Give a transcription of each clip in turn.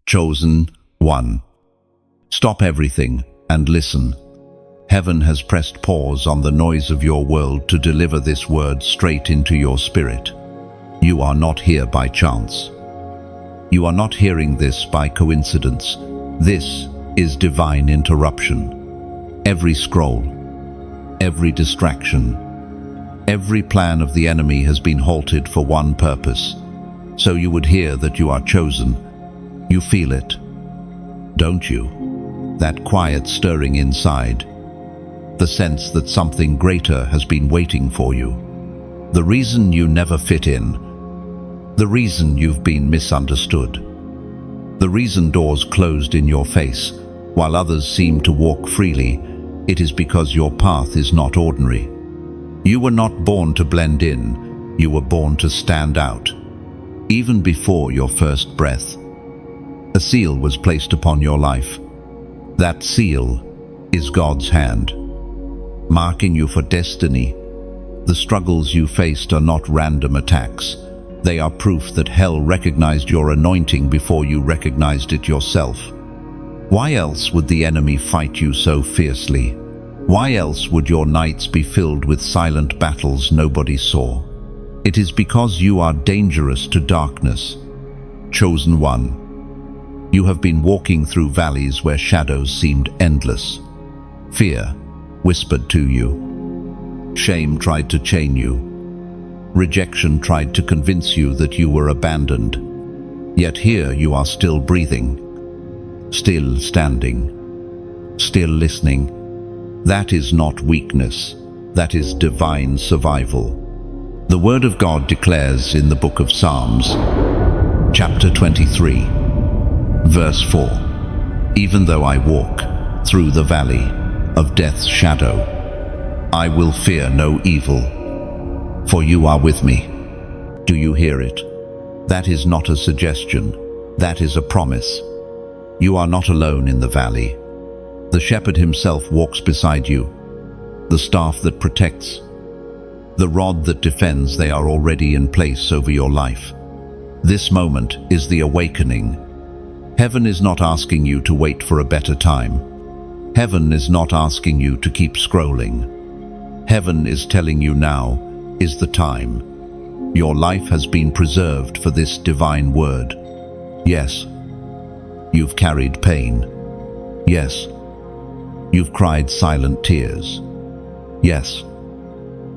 Chosen one. Stop everything and listen. Heaven has pressed pause on the noise of your world to deliver this word straight into your spirit. You are not here by chance. You are not hearing this by coincidence. This is divine interruption. Every scroll, every distraction, every plan of the enemy has been halted for one purpose, so you would hear that you are chosen. You feel it, don't you? That quiet stirring inside. The sense that something greater has been waiting for you. The reason you never fit in. The reason you've been misunderstood. The reason doors closed in your face, while others seem to walk freely. It is because your path is not ordinary. You were not born to blend in. You were born to stand out. Even before your first breath, a seal was placed upon your life. That seal is God's hand, marking you for destiny. The struggles you faced are not random attacks. They are proof that hell recognized your anointing before you recognized it yourself. Why else would the enemy fight you so fiercely? Why else would your nights be filled with silent battles nobody saw? It is because you are dangerous to darkness. Chosen one. You have been walking through valleys where shadows seemed endless. Fear whispered to you. Shame tried to chain you. Rejection tried to convince you that you were abandoned. Yet here you are, still breathing, still standing, still listening. That is not weakness. That is divine survival. The Word of God declares in the book of Psalms, chapter 23, verse 4, "Even though I walk through the valley of death's shadow, I will fear no evil, for you are with me." Do you hear it? That is not a suggestion. That is a promise. You are not alone in the valley. The shepherd himself walks beside you. The staff that protects, the rod that defends, they are already in place over your life. This moment is the awakening. Heaven is not asking you to wait for a better time. Heaven is not asking you to keep scrolling. Heaven is telling you now is the time. Your life has been preserved for this divine word. Yes, you've carried pain. Yes, you've cried silent tears. Yes,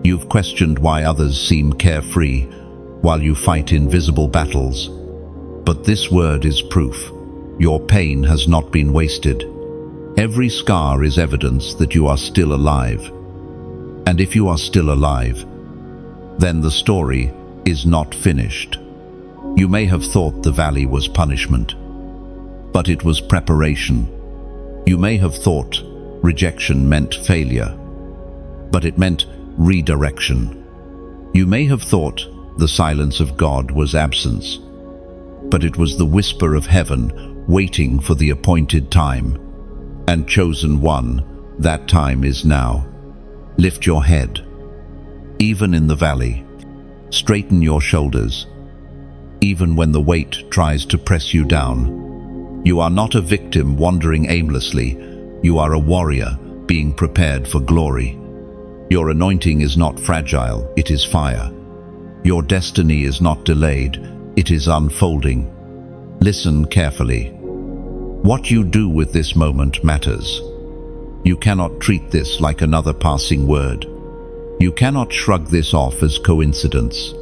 you've questioned why others seem carefree while you fight invisible battles. But this word is proof. Your pain has not been wasted. Every scar is evidence that you are still alive. And if you are still alive, then the story is not finished. You may have thought the valley was punishment, but it was preparation. You may have thought rejection meant failure, but it meant redirection. You may have thought the silence of God was absence, but it was the whisper of heaven waiting for the appointed time. And chosen one, that time is now. Lift your head, even in the valley. Straighten your shoulders, even when the weight tries to press you down. You are not a victim wandering aimlessly. You are a warrior being prepared for glory. Your anointing is not fragile, it is fire. Your destiny is not delayed, it is unfolding. Listen carefully. What you do with this moment matters. You cannot treat this like another passing word. You cannot shrug this off as coincidence.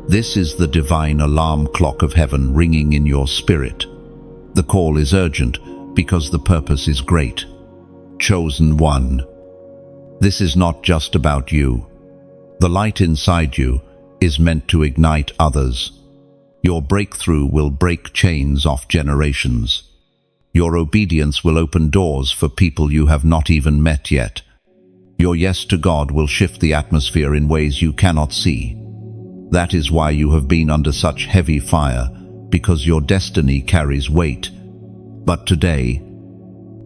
This is the divine alarm clock of heaven ringing in your spirit. The call is urgent because the purpose is great. Chosen one. This is not just about you. The light inside you is meant to ignite others. Your breakthrough will break chains off generations. Your obedience will open doors for people you have not even met yet. Your yes to God will shift the atmosphere in ways you cannot see. That is why you have been under such heavy fire, because your destiny carries weight. But today,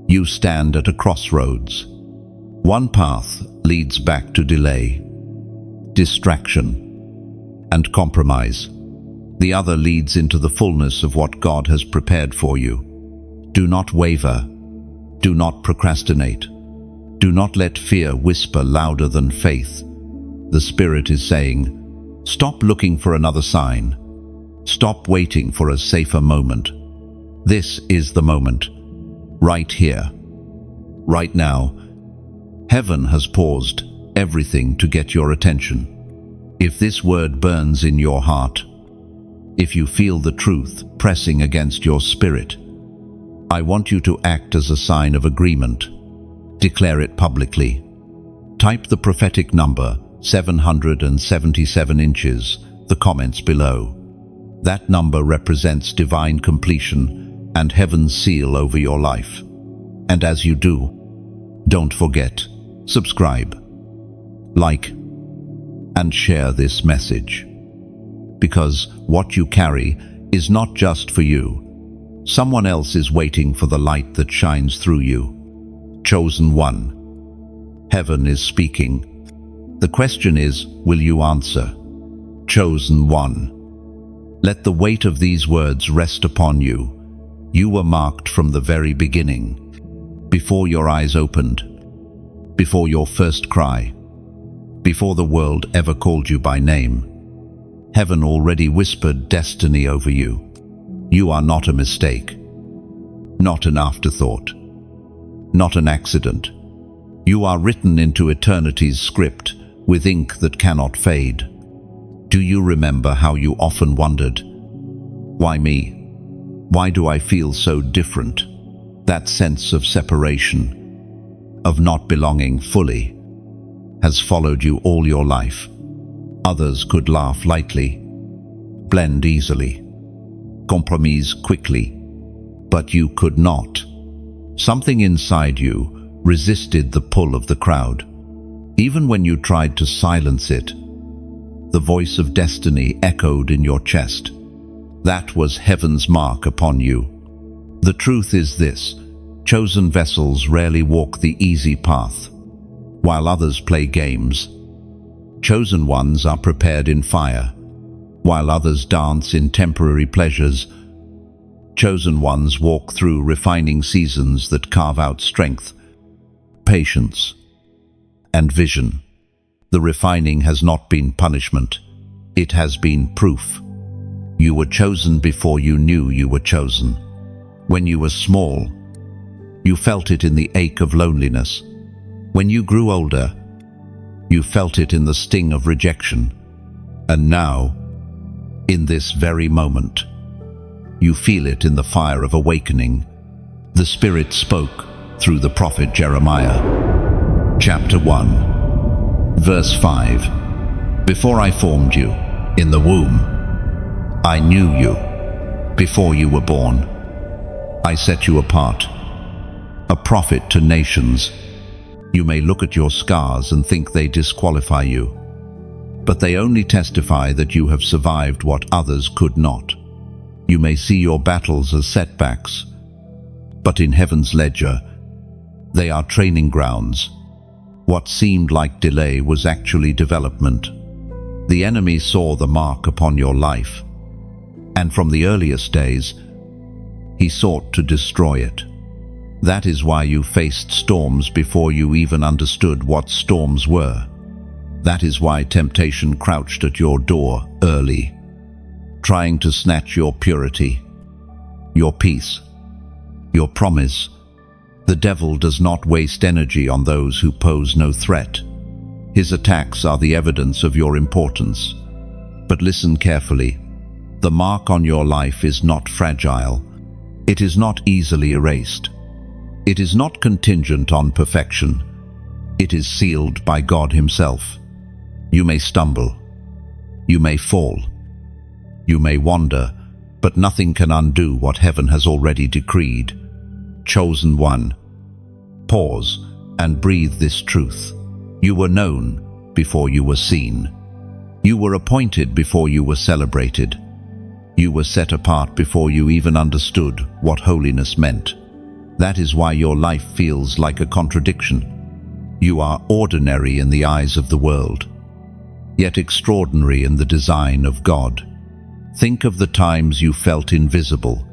you stand at a crossroads. One path leads back to delay, distraction, and compromise. The other leads into the fullness of what God has prepared for you. Do not waver. Do not procrastinate. Do not let fear whisper louder than faith. The Spirit is saying, stop looking for another sign. Stop waiting for a safer moment. This is the moment. Right here. Right now. Heaven has paused everything to get your attention. If this word burns in your heart, if you feel the truth pressing against your spirit, I want you to act as a sign of agreement. Declare it publicly. Type the prophetic number 777 inches, the comments below. That number represents divine completion and heaven's seal over your life. And as you do, don't forget, subscribe, like, and share this message. Because what you carry is not just for you. Someone else is waiting for the light that shines through you. Chosen one. Heaven is speaking. The question is, will you answer? Chosen one. Let the weight of these words rest upon you. You were marked from the very beginning. Before your eyes opened. Before your first cry. Before the world ever called you by name. Heaven already whispered destiny over you. You are not a mistake. Not an afterthought. Not an accident. You are written into eternity's script with ink that cannot fade. Do you remember how you often wondered, why me? Why do I feel so different? That sense of separation, of not belonging fully, has followed you all your life. Others could laugh lightly, blend easily, compromise quickly, but you could not. Something inside you resisted the pull of the crowd. Even when you tried to silence it, the voice of destiny echoed in your chest. That was heaven's mark upon you. The truth is this: chosen vessels rarely walk the easy path, while others play games. Chosen ones are prepared in fire, while others dance in temporary pleasures. Chosen ones walk through refining seasons that carve out strength, patience, and vision. The refining has not been punishment, it has been proof. You were chosen before you knew you were chosen. When you were small, you felt it in the ache of loneliness. When you grew older, you felt it in the sting of rejection. And now, in this very moment, you feel it in the fire of awakening. The Spirit spoke through the prophet Jeremiah. Chapter 1, verse 5. Before I formed you in the womb, I knew you. Before you were born, I set you apart, a prophet to nations. You may look at your scars and think they disqualify you, but they only testify that you have survived what others could not. You may see your battles as setbacks, but in heaven's ledger, they are training grounds. What seemed like delay was actually development. The enemy saw the mark upon your life, and from the earliest days, he sought to destroy it. That is why you faced storms before you even understood what storms were. That is why temptation crouched at your door early, trying to snatch your purity, your peace, your promise. The devil does not waste energy on those who pose no threat. His attacks are the evidence of your importance. But listen carefully. The mark on your life is not fragile. It is not easily erased. It is not contingent on perfection. It is sealed by God Himself. You may stumble. You may fall. You may wander, but nothing can undo what heaven has already decreed. Chosen one. Pause and breathe this truth. You were known before you were seen. You were appointed before you were celebrated. You were set apart before you even understood what holiness meant. That is why your life feels like a contradiction. You are ordinary in the eyes of the world, yet extraordinary in the design of God. Think of the times you felt invisible.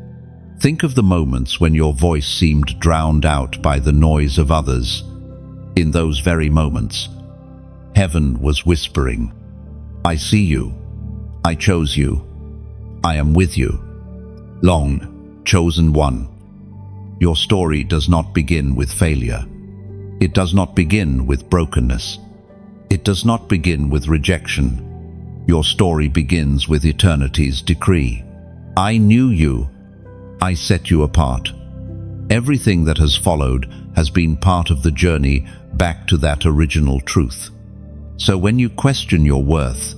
Think of the moments when your voice seemed drowned out by the noise of others. In those very moments, heaven was whispering, "I see you. I chose you. I am with you." Long, chosen one. Your story does not begin with failure. It does not begin with brokenness. It does not begin with rejection. Your story begins with eternity's decree. I knew you. I set you apart. Everything that has followed has been part of the journey back to that original truth. So when you question your worth,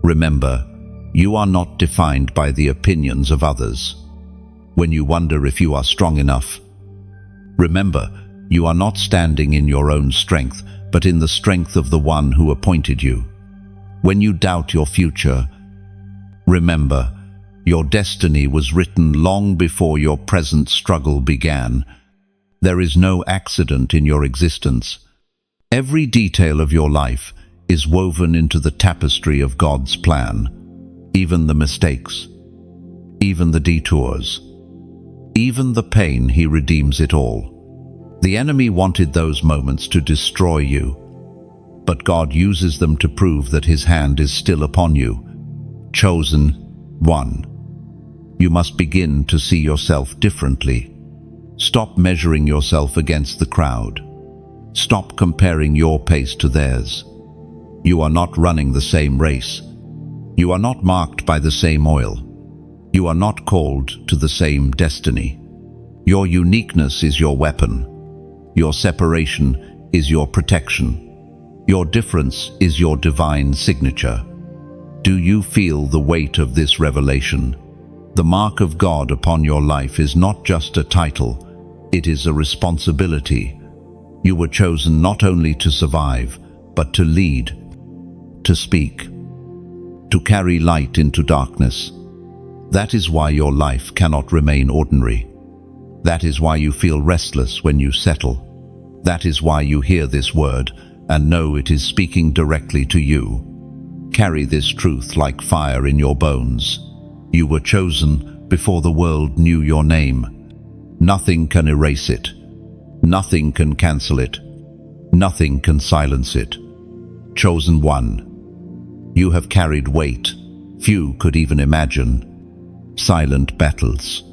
remember, you are not defined by the opinions of others. When you wonder if you are strong enough, remember, you are not standing in your own strength, but in the strength of the one who appointed you. When you doubt your future, remember, your destiny was written long before your present struggle began. There is no accident in your existence. Every detail of your life is woven into the tapestry of God's plan. Even the mistakes, even the detours, even the pain, He redeems it all. The enemy wanted those moments to destroy you, but God uses them to prove that His hand is still upon you. Chosen one. You must begin to see yourself differently. Stop measuring yourself against the crowd. Stop comparing your pace to theirs. You are not running the same race. You are not marked by the same oil. You are not called to the same destiny. Your uniqueness is your weapon. Your separation is your protection. Your difference is your divine signature. Do you feel the weight of this revelation? The mark of God upon your life is not just a title, it is a responsibility. You were chosen not only to survive, but to lead, to speak, to carry light into darkness. That is why your life cannot remain ordinary. That is why you feel restless when you settle. That is why you hear this word and know it is speaking directly to you. Carry this truth like fire in your bones. You were chosen before the world knew your name. Nothing can erase it. Nothing can cancel it. Nothing can silence it. Chosen one. You have carried weight few could even imagine. Silent battles,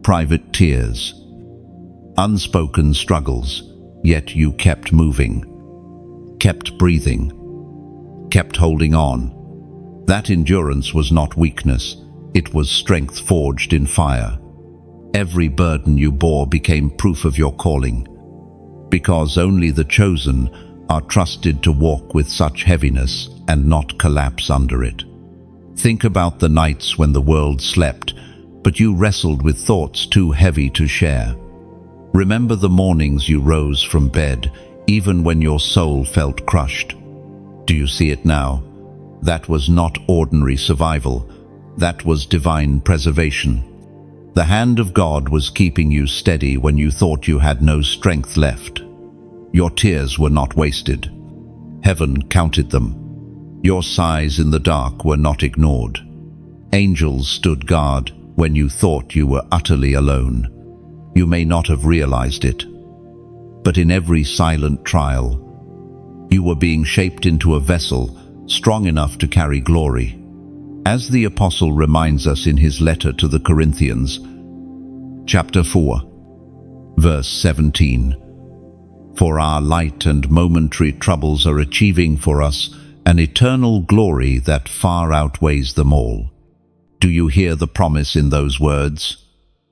private tears, unspoken struggles, yet you kept moving, kept breathing, kept holding on. That endurance was not weakness, it was strength forged in fire. Every burden you bore became proof of your calling, because only the chosen are trusted to walk with such heaviness and not collapse under it. Think about the nights when the world slept, but you wrestled with thoughts too heavy to share. Remember the mornings you rose from bed, even when your soul felt crushed. Do you see it now? That was not ordinary survival. That was divine preservation. The hand of God was keeping you steady when you thought you had no strength left. Your tears were not wasted. Heaven counted them. Your sighs in the dark were not ignored. Angels stood guard when you thought you were utterly alone. You may not have realized it, but in every silent trial, you were being shaped into a vessel strong enough to carry glory. As the Apostle reminds us in his letter to the Corinthians, chapter 4, verse 17, "For our light and momentary troubles are achieving for us an eternal glory that far outweighs them all." Do you hear the promise in those words?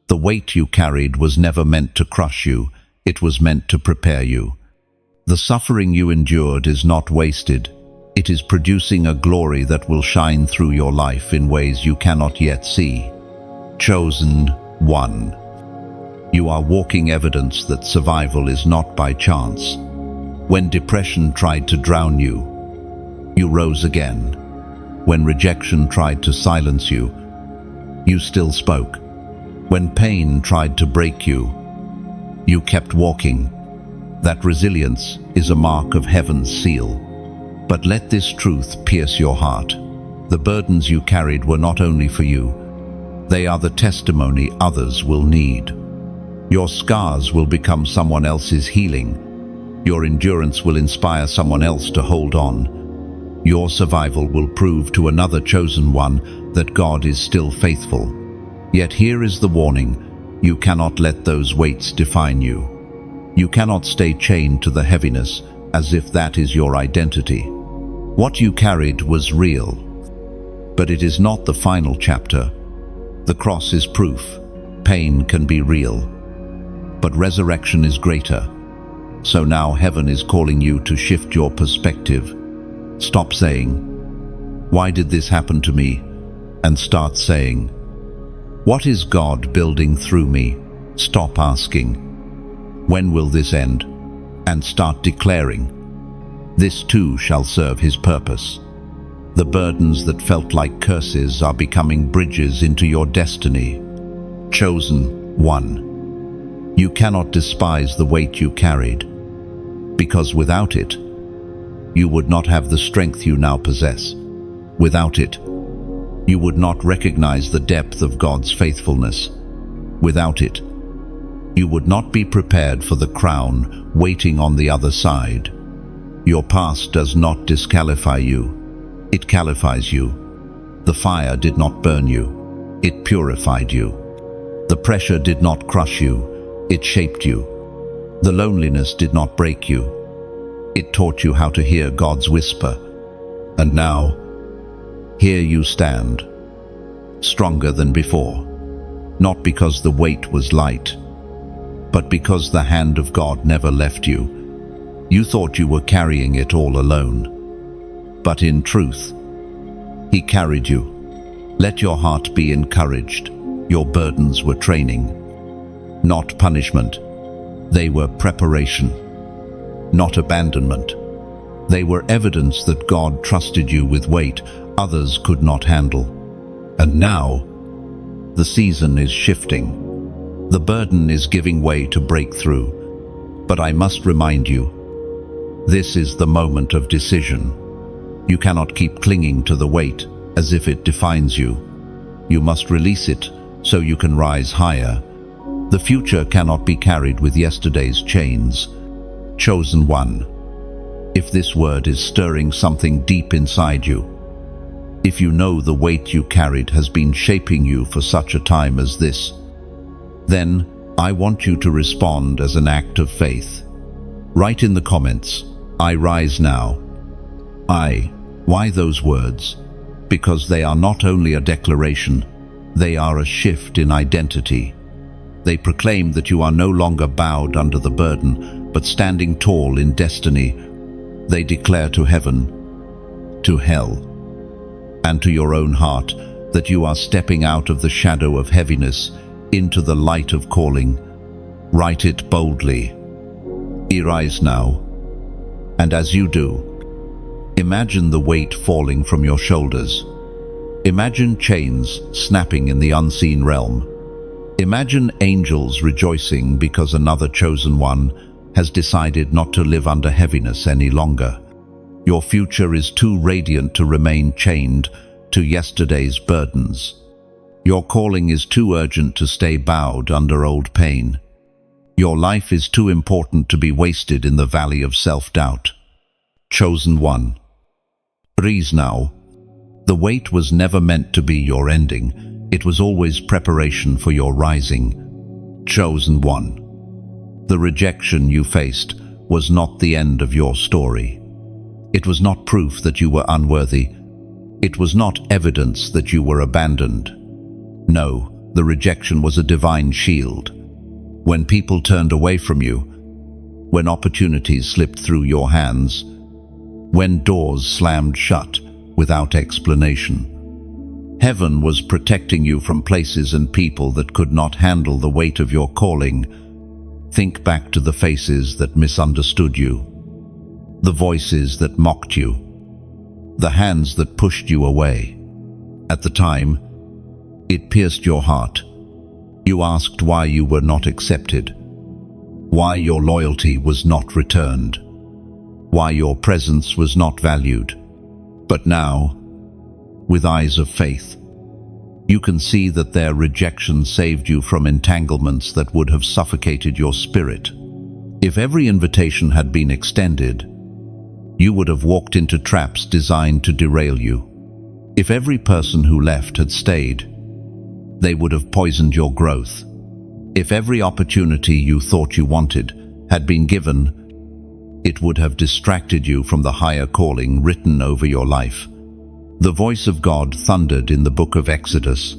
The weight you carried was never meant to crush you, it was meant to prepare you. The suffering you endured is not wasted, it is producing a glory that will shine through your life in ways you cannot yet see. Chosen one. You are walking evidence that survival is not by chance. When depression tried to drown you, you rose again. When rejection tried to silence you, you still spoke. When pain tried to break you, you kept walking. That resilience is a mark of heaven's seal. But let this truth pierce your heart. The burdens you carried were not only for you, they are the testimony others will need. Your scars will become someone else's healing. Your endurance will inspire someone else to hold on. Your survival will prove to another chosen one that God is still faithful. Yet here is the warning: you cannot let those weights define you. You cannot stay chained to the heaviness as if that is your identity. What you carried was real, but it is not the final chapter. The cross is proof. Pain can be real, but resurrection is greater. So now heaven is calling you to shift your perspective. Stop saying, "Why did this happen to me?" and start saying, "What is God building through me?" Stop asking, "When will this end?" and start declaring, "This too shall serve His purpose." The burdens that felt like curses are becoming bridges into your destiny. Chosen one. You cannot despise the weight you carried, because without it, you would not have the strength you now possess. Without it, you would not recognize the depth of God's faithfulness. Without it, you would not be prepared for the crown waiting on the other side. Your past does not disqualify you. It qualifies you. The fire did not burn you. It purified you. The pressure did not crush you. It shaped you. The loneliness did not break you. It taught you how to hear God's whisper. And now, here you stand, stronger than before, not because the weight was light, but because the hand of God never left you. You thought you were carrying it all alone, but in truth, He carried you. Let your heart be encouraged. Your burdens were training, not punishment. They were preparation, not abandonment. They were evidence that God trusted you with weight others could not handle. And now, the season is shifting. The burden is giving way to breakthrough. But I must remind you, this is the moment of decision. You cannot keep clinging to the weight as if it defines you. You must release it so you can rise higher. The future cannot be carried with yesterday's chains. Chosen one. If this word is stirring something deep inside you, if you know the weight you carried has been shaping you for such a time as this, then I want you to respond as an act of faith. Write in the comments, "I rise now." Why those words? Because they are not only a declaration, they are a shift in identity. They proclaim that you are no longer bowed under the burden, but standing tall in destiny. They declare to heaven, to hell, and to your own heart that you are stepping out of the shadow of heaviness into the light of calling. Write it boldly. Arise now. And as you do, imagine the weight falling from your shoulders. Imagine chains snapping in the unseen realm. Imagine angels rejoicing because another chosen one has decided not to live under heaviness any longer. Your future is too radiant to remain chained to yesterday's burdens. Your calling is too urgent to stay bowed under old pain. Your life is too important to be wasted in the valley of self-doubt. Chosen one. Rise now. The weight was never meant to be your ending. It was always preparation for your rising. Chosen one. The rejection you faced was not the end of your story. It was not proof that you were unworthy. It was not evidence that you were abandoned. No, the rejection was a divine shield. When people turned away from you, when opportunities slipped through your hands, when doors slammed shut without explanation, heaven was protecting you from places and people that could not handle the weight of your calling. Think back to the faces that misunderstood you, the voices that mocked you, the hands that pushed you away. At the time, it pierced your heart. You asked why you were not accepted, why your loyalty was not returned, why your presence was not valued. But now, with eyes of faith. You can see that their rejection saved you from entanglements that would have suffocated your spirit. If every invitation had been extended, you would have walked into traps designed to derail you. If every person who left had stayed, they would have poisoned your growth. If every opportunity you thought you wanted had been given, it would have distracted you from the higher calling written over your life. The voice of God thundered in the book of Exodus,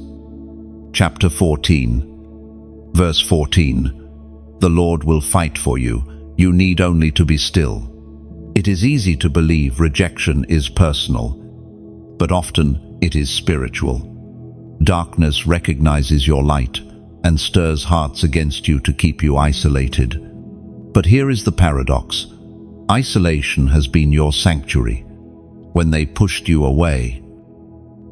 chapter 14, verse 14. The Lord will fight for you. You need only to be still. It is easy to believe rejection is personal, but often it is spiritual. Darkness recognizes your light and stirs hearts against you to keep you isolated. But here is the paradox. Isolation has been your sanctuary. When they pushed you away,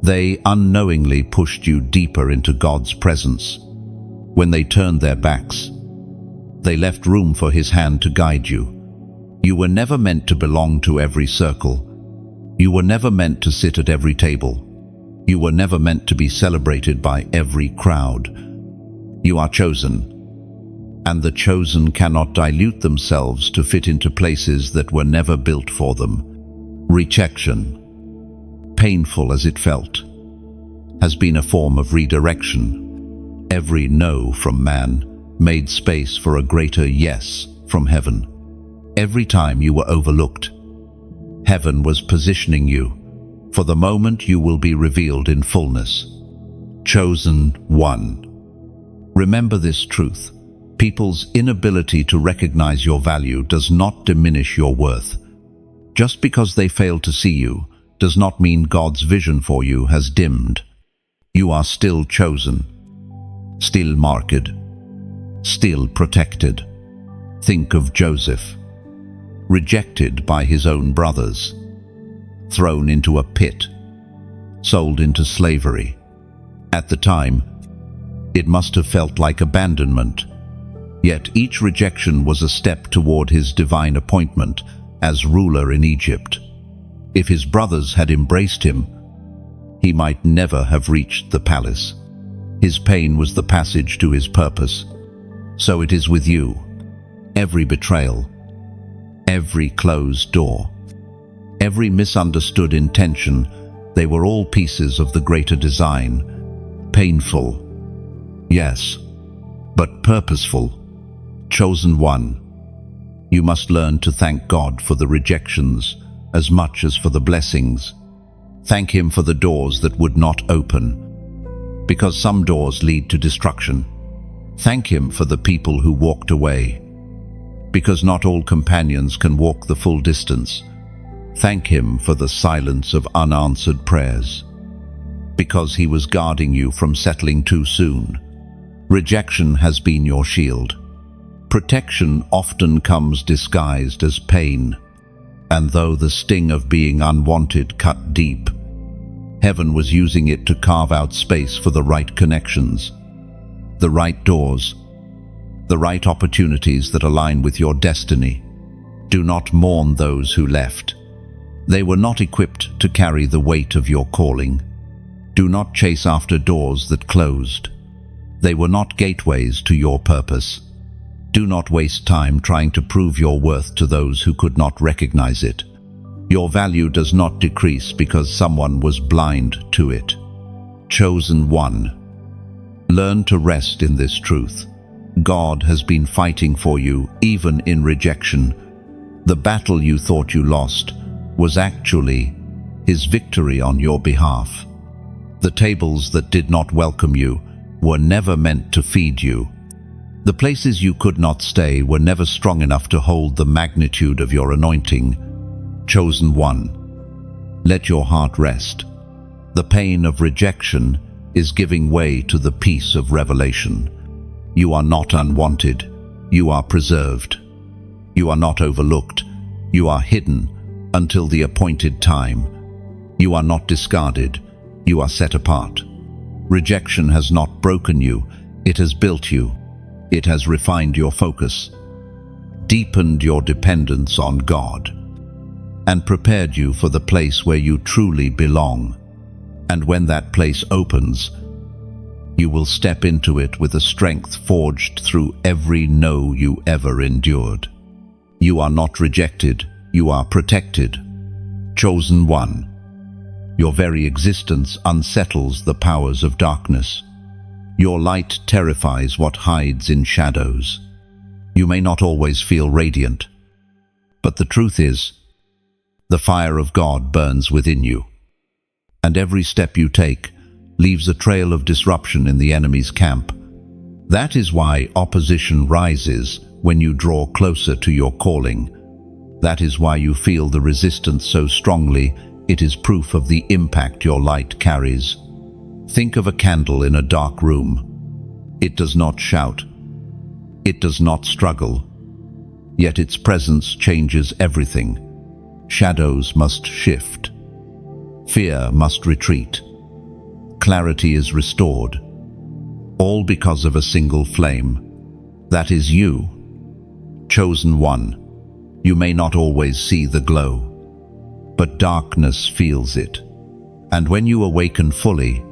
they unknowingly pushed you deeper into God's presence. When they turned their backs, they left room for His hand to guide you. You were never meant to belong to every circle. You were never meant to sit at every table. You were never meant to be celebrated by every crowd. You are chosen, and the chosen cannot dilute themselves to fit into places that were never built for them. Rejection, painful as it felt, has been a form of redirection. Every no from man made space for a greater yes from heaven. Every time you were overlooked, heaven was positioning you for the moment you will be revealed in fullness. Chosen one. Remember this truth. People's inability to recognize your value does not diminish your worth. Just because they fail to see you does not mean God's vision for you has dimmed. You are still chosen, still marked, still protected. Think of Joseph, rejected by his own brothers, thrown into a pit, sold into slavery. At the time, it must have felt like abandonment, yet each rejection was a step toward his divine appointment as ruler in Egypt. If his brothers had embraced him, he might never have reached the palace. His pain was the passage to his purpose. So it is with you. Every betrayal, every closed door, every misunderstood intention, they were all pieces of the greater design. Painful, yes, but purposeful. Chosen one. You must learn to thank God for the rejections as much as for the blessings. Thank Him for the doors that would not open, because some doors lead to destruction. Thank Him for the people who walked away, because not all companions can walk the full distance. Thank Him for the silence of unanswered prayers, because He was guarding you from settling too soon. Rejection has been your shield. Protection often comes disguised as pain, and though the sting of being unwanted cut deep, heaven was using it to carve out space for the right connections, the right doors, the right opportunities that align with your destiny. Do not mourn those who left. They were not equipped to carry the weight of your calling. Do not chase after doors that closed. They were not gateways to your purpose. Do not waste time trying to prove your worth to those who could not recognize it. Your value does not decrease because someone was blind to it. Chosen one. Learn to rest in this truth. God has been fighting for you even in rejection. The battle you thought you lost was actually His victory on your behalf. The tables that did not welcome you were never meant to feed you. The places you could not stay were never strong enough to hold the magnitude of your anointing. Chosen one. Let your heart rest. The pain of rejection is giving way to the peace of revelation. You are not unwanted. You are preserved. You are not overlooked. You are hidden until the appointed time. You are not discarded. You are set apart. Rejection has not broken you. It has built you. It has refined your focus, deepened your dependence on God, and prepared you for the place where you truly belong. And when that place opens, you will step into it with a strength forged through every no you ever endured. You are not rejected, you are protected. Chosen one. Your very existence unsettles the powers of darkness. Your light terrifies what hides in shadows. You may not always feel radiant, but the truth is, the fire of God burns within you. And every step you take leaves a trail of disruption in the enemy's camp. That is why opposition rises when you draw closer to your calling. That is why you feel the resistance so strongly. It is proof of the impact your light carries. Think of a candle in a dark room. It does not shout. It does not struggle. Yet its presence changes everything. Shadows must shift. Fear must retreat. Clarity is restored. All because of a single flame. That is you. Chosen one. You may not always see the glow, but darkness feels it. And when you awaken fully,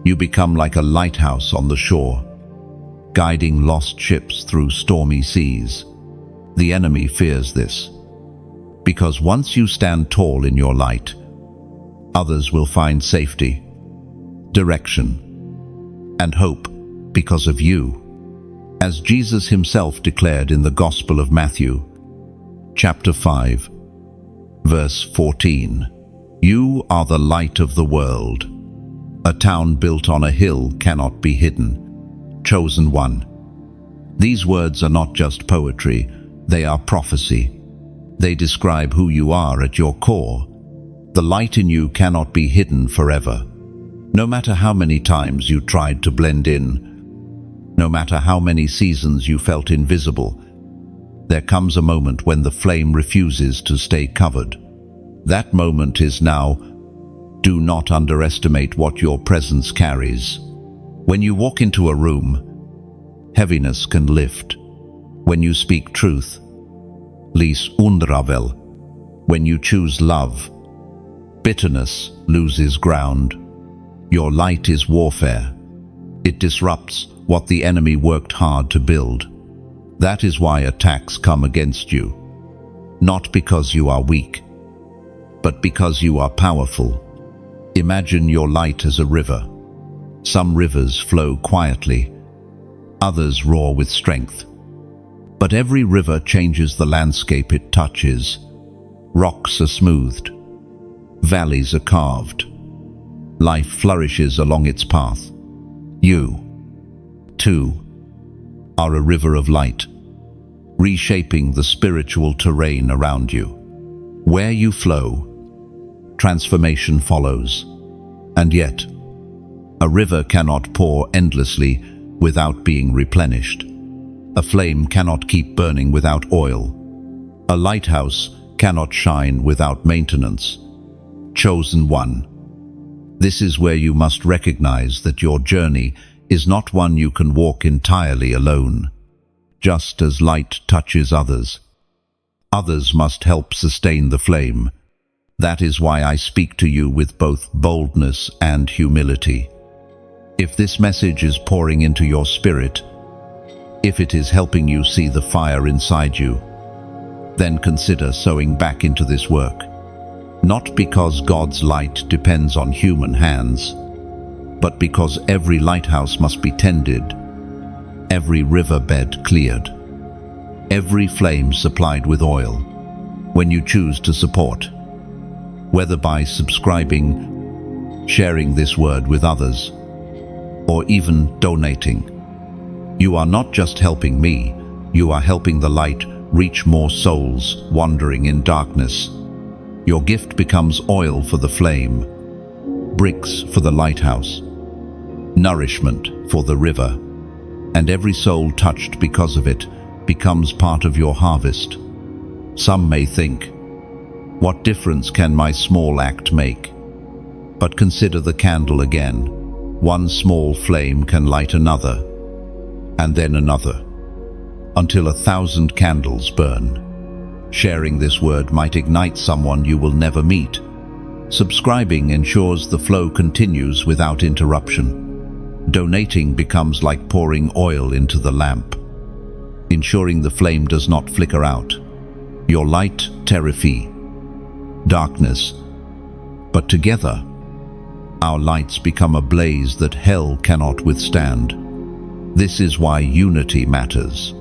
you become like a lighthouse on the shore, guiding lost ships through stormy seas. The enemy fears this, because once you stand tall in your light, others will find safety, direction, and hope because of you. As Jesus himself declared in the Gospel of Matthew, chapter 5, verse 14, "You are the light of the world. A town built on a hill cannot be hidden." Chosen one. These words are not just poetry, they are prophecy. They describe who you are at your core. The light in you cannot be hidden forever. No matter how many times you tried to blend in, no matter how many seasons you felt invisible, there comes a moment when the flame refuses to stay covered. That moment is now. Do not underestimate what your presence carries. When you walk into a room, heaviness can lift. When you speak truth, lis unravel. When you choose love, bitterness loses ground. Your light is warfare. It disrupts what the enemy worked hard to build. That is why attacks come against you. Not because you are weak, but because you are powerful. Imagine your light as a river. Some rivers flow quietly, others roar with strength. But every river changes the landscape it touches. Rocks are smoothed, valleys are carved. Life flourishes along its path. You, too, are a river of light, reshaping the spiritual terrain around you. Where you flow, transformation follows. And yet, a river cannot pour endlessly without being replenished. A flame cannot keep burning without oil. A lighthouse cannot shine without maintenance. Chosen one. This is where you must recognize that your journey is not one you can walk entirely alone. Just as light touches others, others must help sustain the flame. That is why I speak to you with both boldness and humility. If this message is pouring into your spirit, if it is helping you see the fire inside you, then consider sowing back into this work. Not because God's light depends on human hands, but because every lighthouse must be tended, every riverbed cleared, every flame supplied with oil. When you choose to support, whether by subscribing, sharing this word with others, or even donating, you are not just helping me, you are helping the light reach more souls wandering in darkness. Your gift becomes oil for the flame, bricks for the lighthouse, nourishment for the river, and every soul touched because of it becomes part of your harvest. Some may think, what difference can my small act make? But consider the candle again. One small flame can light another, and then another, until 1,000 candles burn. Sharing this word might ignite someone you will never meet, Subscribing ensures the flow continues without interruption. Donating becomes like pouring oil into the lamp, ensuring the flame does not flicker out. Your light terrify darkness, but together, our lights become a blaze that hell cannot withstand. This is why unity matters.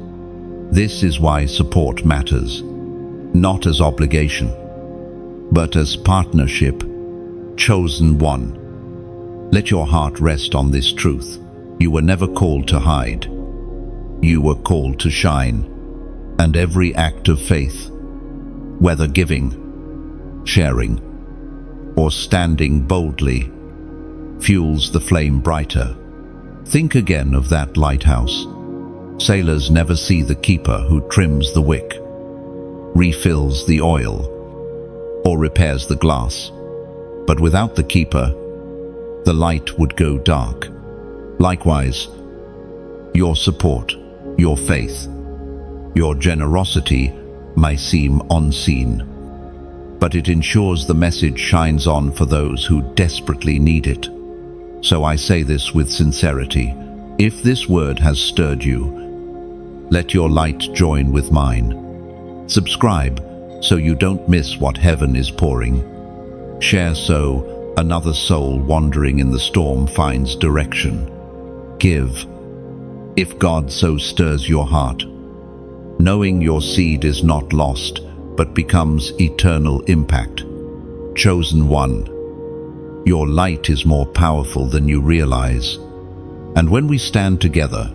This is why support matters, not as obligation, but as partnership. Chosen one. Let your heart rest on this truth. You were never called to hide. You were called to shine. And every act of faith, whether giving, sharing, or standing boldly, fuels the flame brighter. Think again of that lighthouse. Sailors never see the keeper who trims the wick, refills the oil, or repairs the glass. But without the keeper, the light would go dark. Likewise, your support, your faith, your generosity may seem unseen, but it ensures the message shines on for those who desperately need it. So I say this with sincerity. If this word has stirred you, let your light join with mine. Subscribe so you don't miss what heaven is pouring. Share so another soul wandering in the storm finds direction. Give, if God so stirs your heart, knowing your seed is not lost, but becomes eternal impact. Chosen one. Your light is more powerful than you realize. And when we stand together,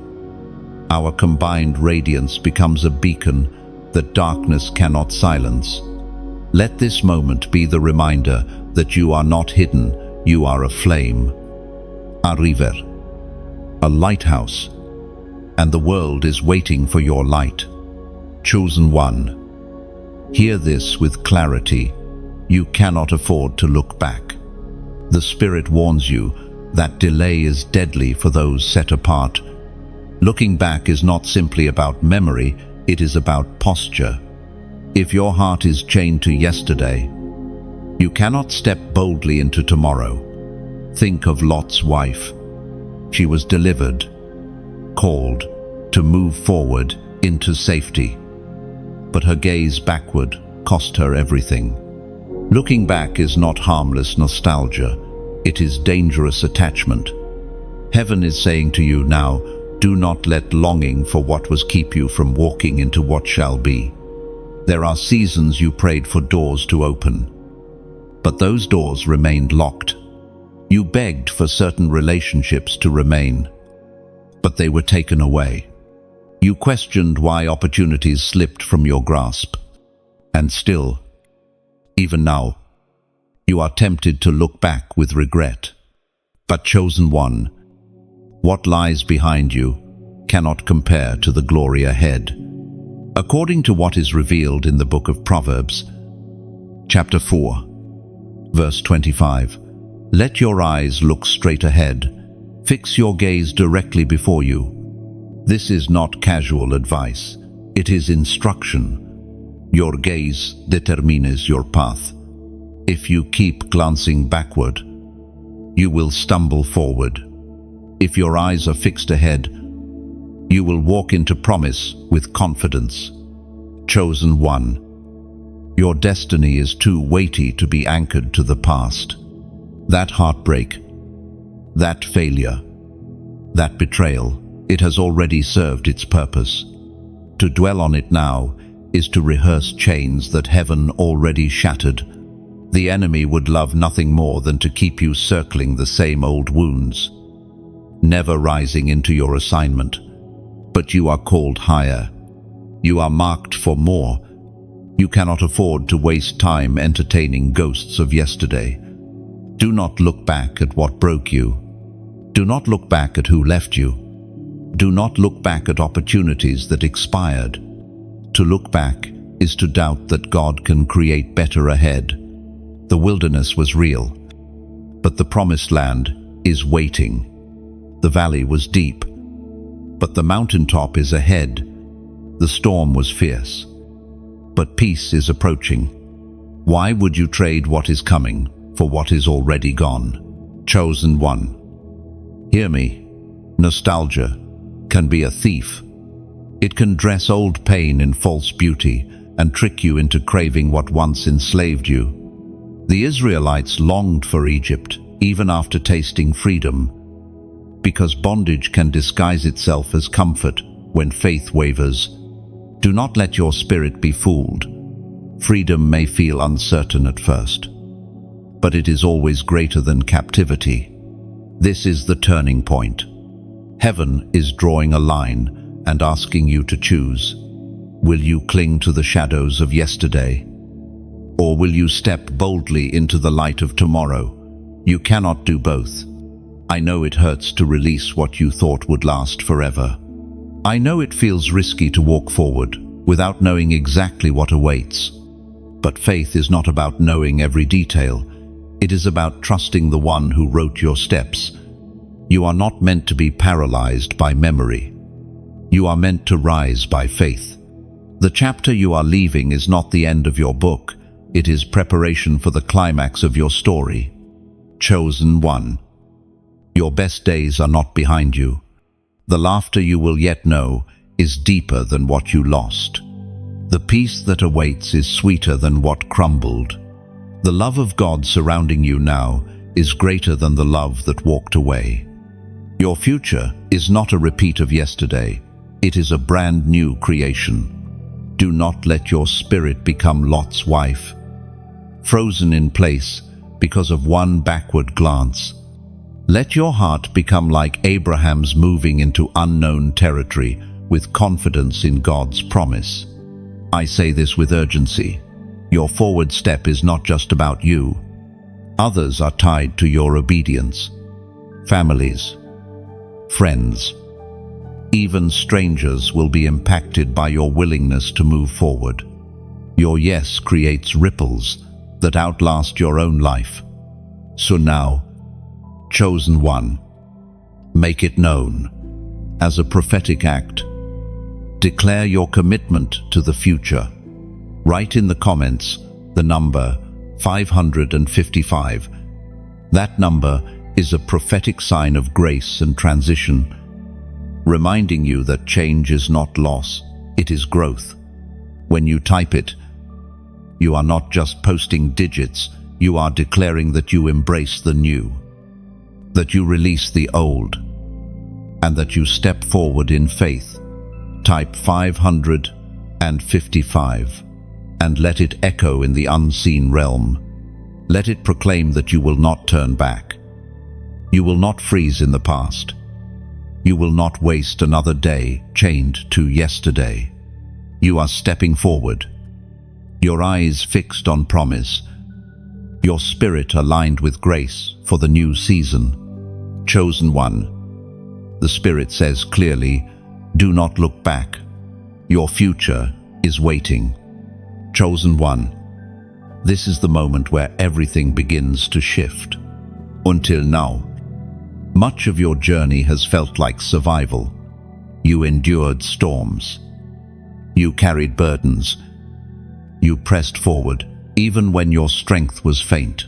our combined radiance becomes a beacon that darkness cannot silence. Let this moment be the reminder that you are not hidden, you are a flame. A river, a lighthouse, and the world is waiting for your light. Chosen one. Hear this with clarity. You cannot afford to look back. The Spirit warns you that delay is deadly for those set apart. Looking back is not simply about memory, it is about posture. If your heart is chained to yesterday, you cannot step boldly into tomorrow. Think of Lot's wife. She was delivered, called to move forward into safety. But her gaze backward cost her everything. Looking back is not harmless nostalgia, it is dangerous attachment. Heaven is saying to you now, do not let longing for what was keep you from walking into what shall be. There are seasons you prayed for doors to open, but those doors remained locked. You begged for certain relationships to remain, but they were taken away. You questioned why opportunities slipped from your grasp. And still, even now, you are tempted to look back with regret. But chosen one, what lies behind you cannot compare to the glory ahead. According to what is revealed in the book of Proverbs, chapter 4, verse 25, let your eyes look straight ahead. Fix your gaze directly before you. This is not casual advice. It is instruction. Your gaze determines your path. If you keep glancing backward, you will stumble forward. If your eyes are fixed ahead, you will walk into promise with confidence. Chosen one. Your destiny is too weighty to be anchored to the past. That heartbreak, that failure, that betrayal, it has already served its purpose. To dwell on it now is to rehearse chains that heaven already shattered. The enemy would love nothing more than to keep you circling the same old wounds, never rising into your assignment. But you are called higher. You are marked for more. You cannot afford to waste time entertaining ghosts of yesterday. Do not look back at what broke you. Do not look back at who left you. Do not look back at opportunities that expired. To look back is to doubt that God can create better ahead. The wilderness was real, but the promised land is waiting. The valley was deep, but the mountaintop is ahead. The storm was fierce, but peace is approaching. Why would you trade what is coming for what is already gone. Chosen one. Hear me. Nostalgia can be a thief. It can dress old pain in false beauty and trick you into craving what once enslaved you. The Israelites longed for Egypt, even after tasting freedom, because bondage can disguise itself as comfort when faith wavers. Do not let your spirit be fooled. Freedom may feel uncertain at first, but it is always greater than captivity. This is the turning point. Heaven is drawing a line and asking you to choose. Will you cling to the shadows of yesterday, or will you step boldly into the light of tomorrow? You cannot do both. I know it hurts to release what you thought would last forever. I know it feels risky to walk forward without knowing exactly what awaits. But faith is not about knowing every detail. It is about trusting the one who wrote your steps. You are not meant to be paralyzed by memory. You are meant to rise by faith. The chapter you are leaving is not the end of your book. It is preparation for the climax of your story. Chosen one. Your best days are not behind you. The laughter you will yet know is deeper than what you lost. The peace that awaits is sweeter than what crumbled. The love of God surrounding you now is greater than the love that walked away. Your future is not a repeat of yesterday. It is a brand new creation. Do not let your spirit become Lot's wife, frozen in place because of one backward glance. Let your heart become like Abraham's, moving into unknown territory with confidence in God's promise. I say this with urgency. Your forward step is not just about you. Others are tied to your obedience. Families, friends, even strangers will be impacted by your willingness to move forward. Your yes creates ripples that outlast your own life. So now, chosen one, make it known. As a prophetic act, declare your commitment to the future. Write in the comments the number 555. That number is a prophetic sign of grace and transition, reminding you that change is not loss, it is growth. When you type it, you are not just posting digits, you are declaring that you embrace the new, that you release the old, and that you step forward in faith. Type 555 and let it echo in the unseen realm. Let it proclaim that you will not turn back. You will not freeze in the past. You will not waste another day chained to yesterday. You are stepping forward, your eyes fixed on promise, your spirit aligned with grace for the new season. Chosen one. The Spirit says clearly, do not look back. Your future is waiting. Chosen one. This is the moment where everything begins to shift. Until now, much of your journey has felt like survival. You endured storms. You carried burdens. You pressed forward, even when your strength was faint.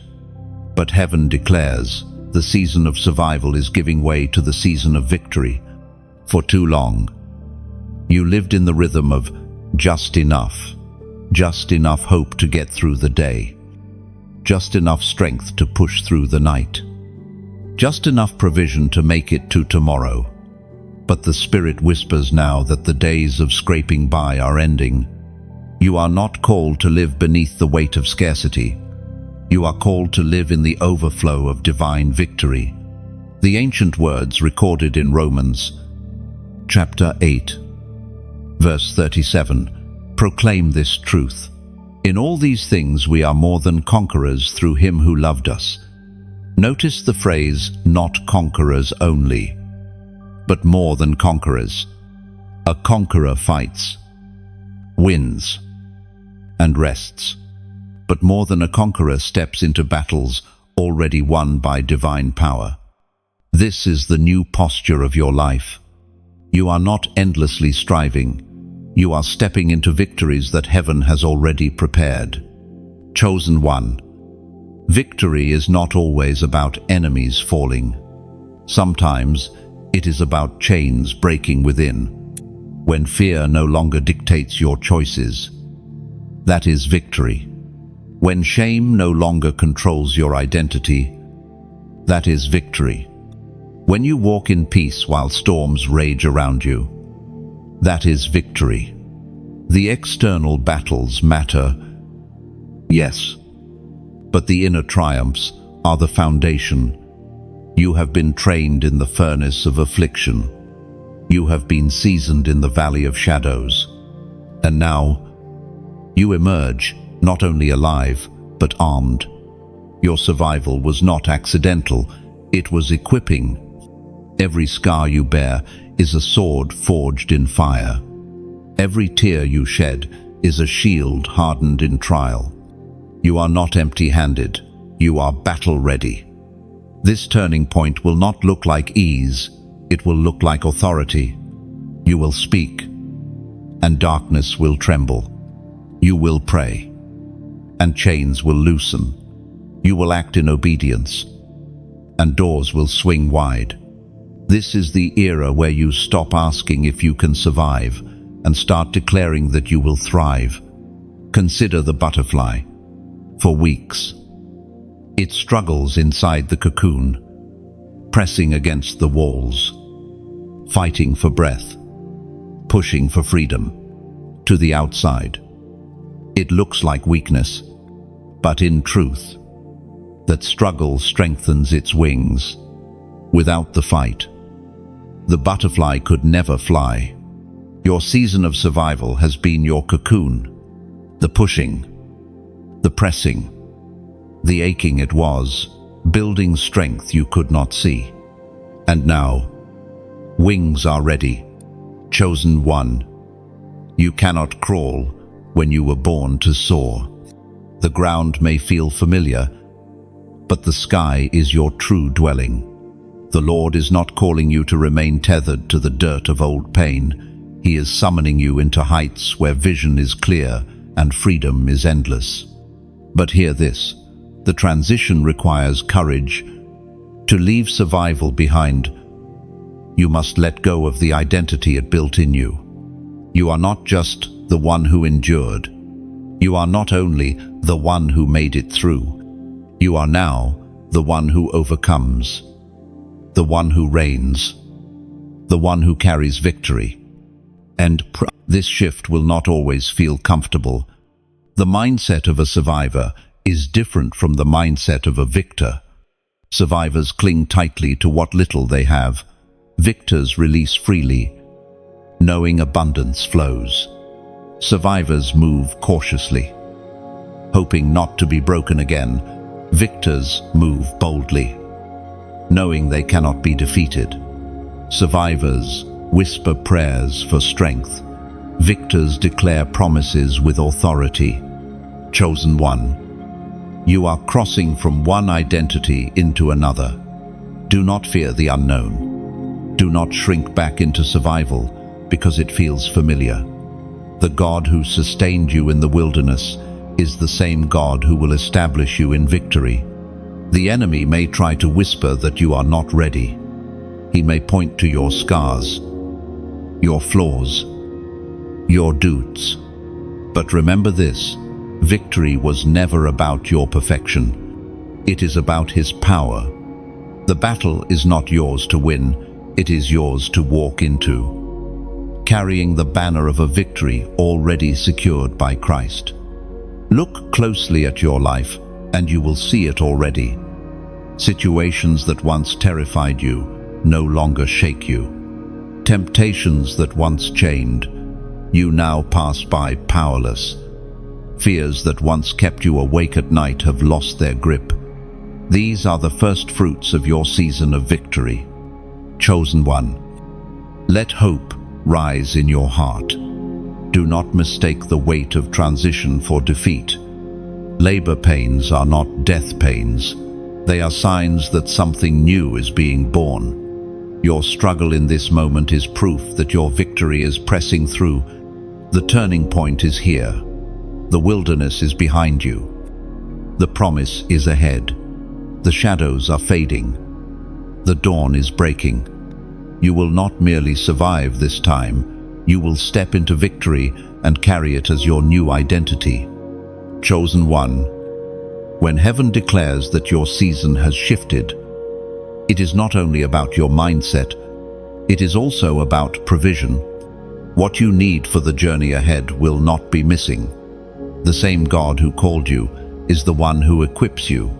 But heaven declares, the season of survival is giving way to the season of victory. For too long, you lived in the rhythm of just enough hope to get through the day, just enough strength to push through the night, just enough provision to make it to tomorrow. But the Spirit whispers now that the days of scraping by are ending. You are not called to live beneath the weight of scarcity. You are called to live in the overflow of divine victory. The ancient words recorded in Romans chapter 8, verse 37, proclaim this truth. In all these things we are more than conquerors through him who loved us. Notice the phrase, not conquerors only, but more than conquerors. A conqueror fights, wins, and rests. But more than a conqueror steps into battles already won by divine power. This is the new posture of your life. You are not endlessly striving. You are stepping into victories that heaven has already prepared. Chosen one. Victory is not always about enemies falling. Sometimes it is about chains breaking within. When fear no longer dictates your choices, that is victory. When shame no longer controls your identity, that is victory. When you walk in peace while storms rage around you, that is victory. The external battles matter, yes, but the inner triumphs are the foundation. You have been trained in the furnace of affliction. You have been seasoned in the valley of shadows. And now, you emerge not only alive, but armed. Your survival was not accidental, it was equipping. Every scar you bear is a sword forged in fire. Every tear you shed is a shield hardened in trial. You are not empty-handed, you are battle-ready. This turning point will not look like ease, it will look like authority. You will speak, and darkness will tremble. You will pray, and chains will loosen. You will act in obedience, and doors will swing wide. This is the era where you stop asking if you can survive and start declaring that you will thrive. Consider the butterfly. For weeks, it struggles inside the cocoon, pressing against the walls, fighting for breath, pushing for freedom. To the outside, it looks like weakness, but in truth, that struggle strengthens its wings. Without the fight, the butterfly could never fly. Your season of survival has been your cocoon. The pushing, the pressing, the aching it was, building strength you could not see. And now, wings are ready. Chosen one. You cannot crawl when you were born to soar. The ground may feel familiar, but the sky is your true dwelling. The Lord is not calling you to remain tethered to the dirt of old pain. He is summoning you into heights where vision is clear and freedom is endless. But hear this, the transition requires courage. To leave survival behind, you must let go of the identity it built in you. You are not just the one who endured. You are not only the one who made it through. You are now the one who overcomes, the one who reigns, the one who carries victory. And this shift will not always feel comfortable. The mindset of a survivor is different from the mindset of a victor. Survivors cling tightly to what little they have. Victors release freely, knowing abundance flows. Survivors move cautiously, hoping not to be broken again. Victors move boldly, knowing they cannot be defeated. Survivors whisper prayers for strength. Victors declare promises with authority. Chosen one. You are crossing from one identity into another. Do not fear the unknown. Do not shrink back into survival because it feels familiar. The God who sustained you in the wilderness is the same God who will establish you in victory. The enemy may try to whisper that you are not ready. He may point to your scars, your flaws, your doubts. But remember this, victory was never about your perfection. It is about His power. The battle is not yours to win, it is yours to walk into, carrying the banner of a victory already secured by Christ. Look closely at your life, and you will see it already. Situations that once terrified you no longer shake you. Temptations that once chained you now pass by powerless. Fears that once kept you awake at night have lost their grip. These are the first fruits of your season of victory. Chosen one. Let hope rise in your heart. Do not mistake the weight of transition for defeat. Labor pains are not death pains. They are signs that something new is being born. Your struggle in this moment is proof that your victory is pressing through. The turning point is here. The wilderness is behind you. The promise is ahead. The shadows are fading. The dawn is breaking. You will not merely survive this time, you will step into victory and carry it as your new identity. Chosen one. When heaven declares that your season has shifted, it is not only about your mindset, it is also about provision. What you need for the journey ahead will not be missing. The same God who called you is the one who equips you.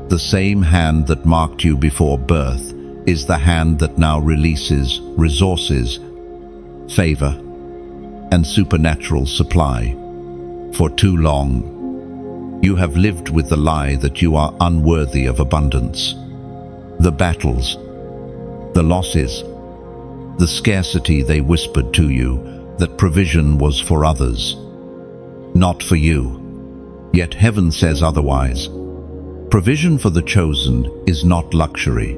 The same hand that marked you before birth is the hand that now releases resources, favor, and supernatural supply. For too long, you have lived with the lie that you are unworthy of abundance. The battles, the losses, the scarcity, they whispered to you that provision was for others, not for you. Yet heaven says otherwise. Provision for the chosen is not luxury,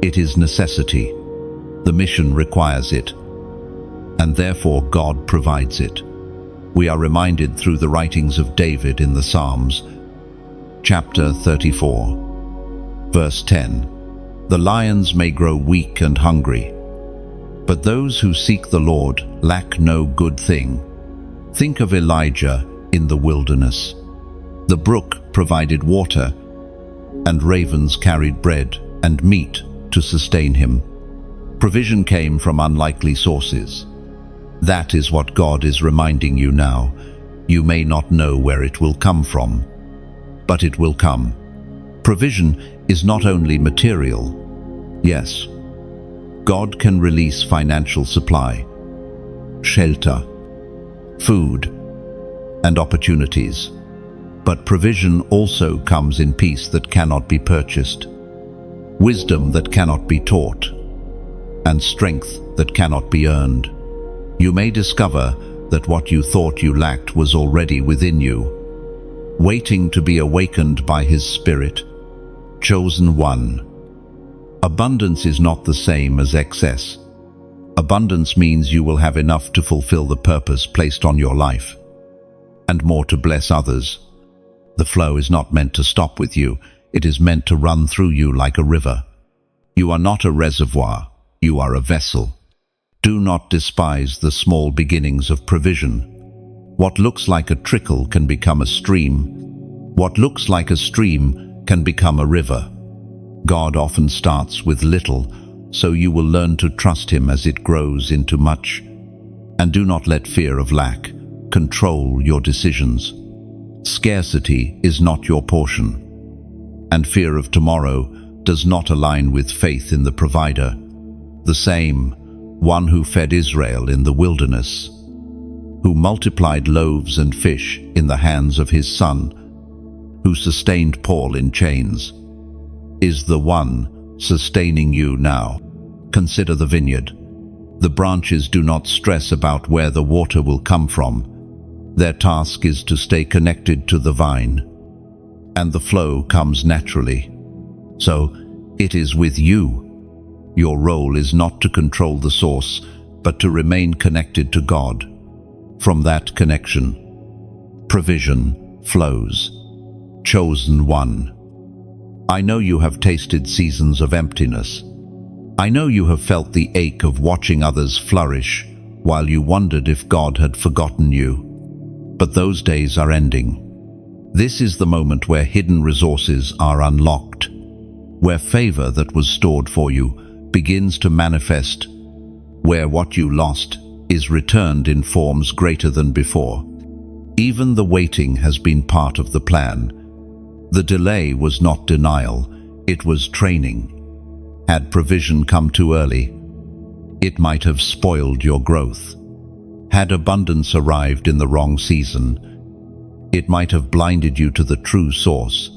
it is necessity. The mission requires it, and therefore God provides it. We are reminded through the writings of David in the Psalms, chapter 34, verse 10. The lions may grow weak and hungry, but those who seek the Lord lack no good thing. Think of Elijah in the wilderness. The brook provided water, and ravens carried bread and meat to sustain him. Provision came from unlikely sources. That is what God is reminding you now. You may not know where it will come from, but it will come. Provision is not only material. Yes, God can release financial supply, shelter, food, and opportunities. But provision also comes in peace that cannot be purchased, wisdom that cannot be taught, and strength that cannot be earned. You may discover that what you thought you lacked was already within you, waiting to be awakened by His Spirit. Chosen one. Abundance is not the same as excess. Abundance means you will have enough to fulfill the purpose placed on your life, and more to bless others. The flow is not meant to stop with you, it is meant to run through you like a river. You are not a reservoir, you are a vessel. Do not despise the small beginnings of provision. What looks like a trickle can become a stream. What looks like a stream can become a river. God often starts with little, so you will learn to trust Him as it grows into much. And do not let fear of lack control your decisions. Scarcity is not your portion, and fear of tomorrow does not align with faith in the provider, the same one who fed Israel in the wilderness, who multiplied loaves and fish in the hands of His Son, who sustained Paul in chains, is the one sustaining you now. Consider the vineyard. The branches do not stress about where the water will come from. Their task is to stay connected to the vine, and the flow comes naturally. So, it is with you. Your role is not to control the source, but to remain connected to God. From that connection, provision flows. Chosen one. I know you have tasted seasons of emptiness. I know you have felt the ache of watching others flourish while you wondered if God had forgotten you. But those days are ending. This is the moment where hidden resources are unlocked, where favor that was stored for you begins to manifest, where what you lost is returned in forms greater than before. Even the waiting has been part of the plan. The delay was not denial, it was training. Had provision come too early, it might have spoiled your growth. Had abundance arrived in the wrong season, it might have blinded you to the true source.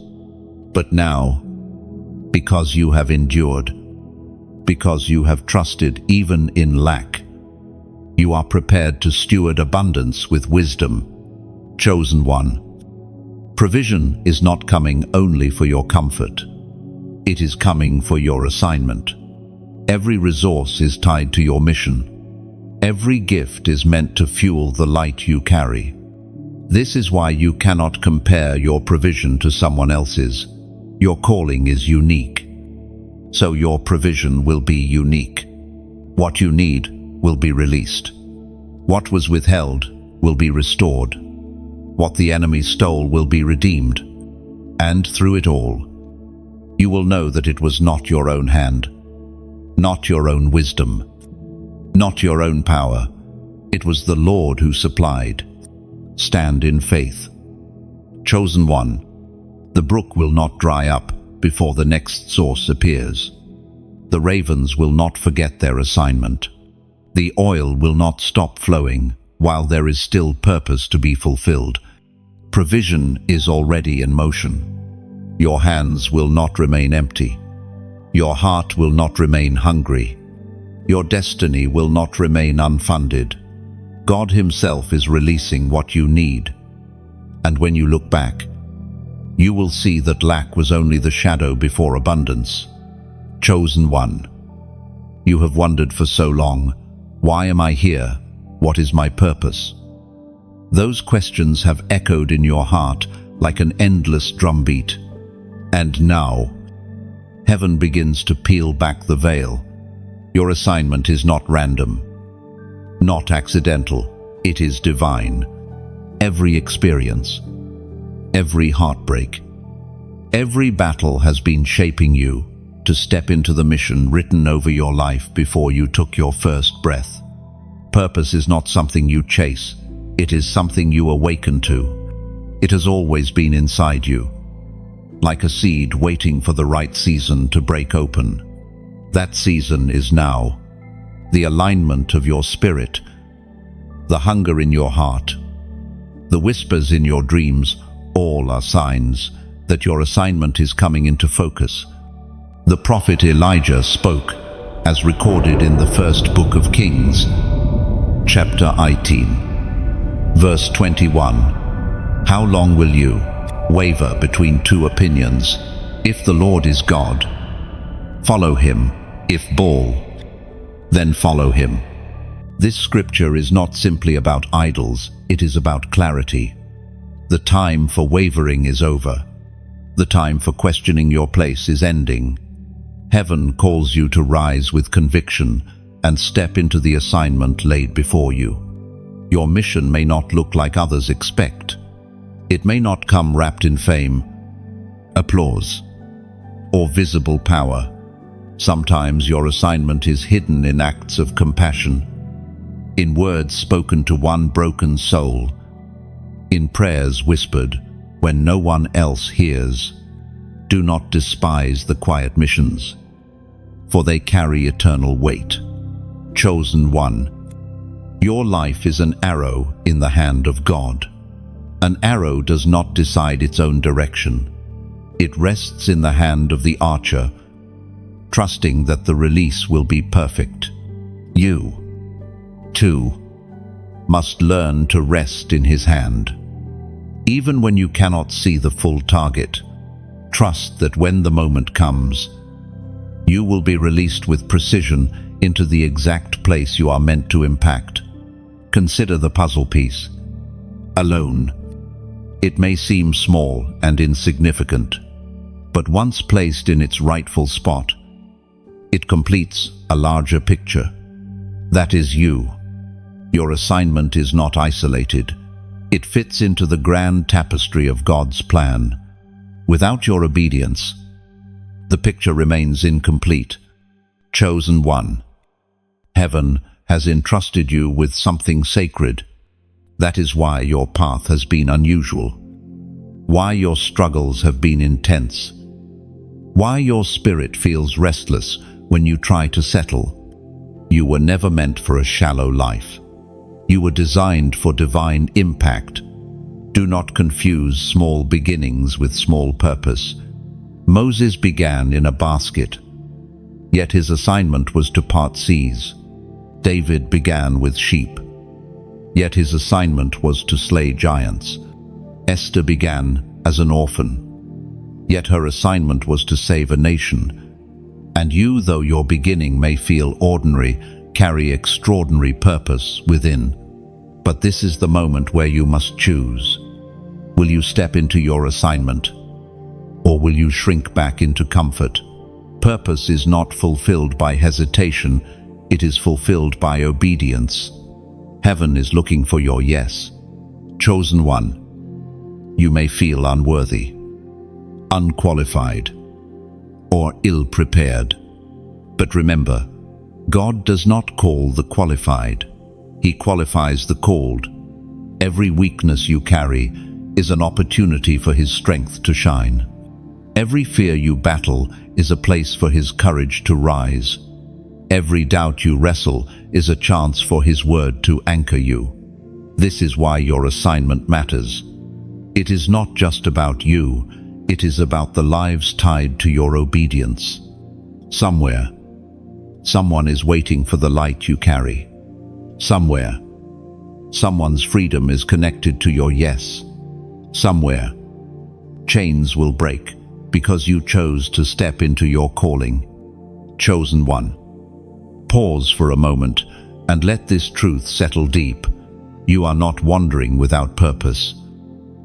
But now, because you have endured, because you have trusted even in lack, you are prepared to steward abundance with wisdom. Chosen one. Provision is not coming only for your comfort. It is coming for your assignment. Every resource is tied to your mission. Every gift is meant to fuel the light you carry. This is why you cannot compare your provision to someone else's. Your calling is unique. So your provision will be unique. What you need will be released. What was withheld will be restored. What the enemy stole will be redeemed. And through it all, you will know that it was not your own hand, not your own wisdom, not your own power. It was the Lord who supplied. Stand in faith. Chosen one, the brook will not dry up before the next source appears. The ravens will not forget their assignment. The oil will not stop flowing while there is still purpose to be fulfilled. Provision is already in motion. Your hands will not remain empty. Your heart will not remain hungry. Your destiny will not remain unfunded. God Himself is releasing what you need. And when you look back, you will see that lack was only the shadow before abundance. Chosen one, you have wondered for so long, why am I here? What is my purpose? Those questions have echoed in your heart like an endless drumbeat. And now, heaven begins to peel back the veil. Your assignment is not random, not accidental, it is divine. Every experience, every heartbreak, every battle has been shaping you to step into the mission written over your life before you took your first breath. Purpose is not something you chase, it is something you awaken to. It has always been inside you, like a seed waiting for the right season to break open. That season is now. The alignment of your spirit, the hunger in your heart, the whispers in your dreams, all are signs that your assignment is coming into focus. The prophet Elijah spoke, as recorded in the first book of Kings, chapter 18, verse 21. How long will you waver between two opinions? If the Lord is God, follow Him. If Baal, then follow him. This scripture is not simply about idols, it is about clarity. The time for wavering is over. The time for questioning your place is ending. Heaven calls you to rise with conviction and step into the assignment laid before you. Your mission may not look like others expect. It may not come wrapped in fame, applause, or visible power. Sometimes your assignment is hidden in acts of compassion, in words spoken to one broken soul, in prayers whispered when no one else hears. Do not despise the quiet missions, for they carry eternal weight. Chosen one, your life is an arrow in the hand of God. An arrow does not decide its own direction. It rests in the hand of the archer, trusting that the release will be perfect. You, too, must learn to rest in His hand. Even when you cannot see the full target, trust that when the moment comes, you will be released with precision into the exact place you are meant to impact. Consider the puzzle piece. Alone, it may seem small and insignificant, but once placed in its rightful spot, it completes a larger picture. That is you. Your assignment is not isolated. It fits into the grand tapestry of God's plan. Without your obedience, the picture remains incomplete. Chosen one, heaven has entrusted you with something sacred. That is why your path has been unusual, why your struggles have been intense, why your spirit feels restless when you try to settle. You were never meant for a shallow life. You were designed for divine impact. Do not confuse small beginnings with small purpose. Moses began in a basket, yet his assignment was to part seas. David began with sheep, yet his assignment was to slay giants. Esther began as an orphan, yet her assignment was to save a nation. And you, though your beginning may feel ordinary, carry extraordinary purpose within. But this is the moment where you must choose. Will you step into your assignment, or will you shrink back into comfort? Purpose is not fulfilled by hesitation, it is fulfilled by obedience. Heaven is looking for your yes. Chosen one. You may feel unworthy, unqualified, or ill-prepared. But remember, God does not call the qualified. He qualifies the called. Every weakness you carry is an opportunity for His strength to shine. Every fear you battle is a place for His courage to rise. Every doubt you wrestle is a chance for His word to anchor you. This is why your assignment matters. It is not just about you, it is about the lives tied to your obedience. Somewhere, someone is waiting for the light you carry. Somewhere, someone's freedom is connected to your yes. Somewhere, chains will break because you chose to step into your calling. Chosen one. Pause for a moment and let this truth settle deep. You are not wandering without purpose.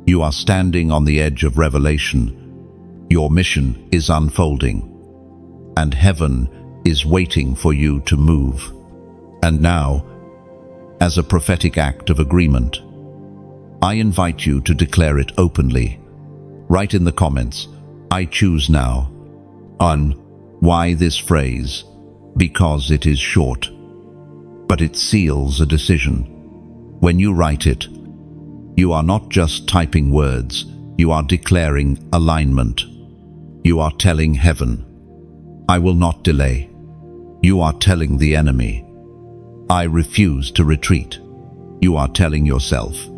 You are standing on the edge of revelation. Your mission is unfolding, and heaven is waiting for you to move. And now, as a prophetic act of agreement, I invite you to declare it openly. Write in the comments, "I choose now." Why this phrase? Because it is short, but it seals a decision. When you write it, you are not just typing words, you are declaring alignment. You are telling heaven, "I will not delay." You are telling the enemy, "I refuse to retreat." You are telling yourself,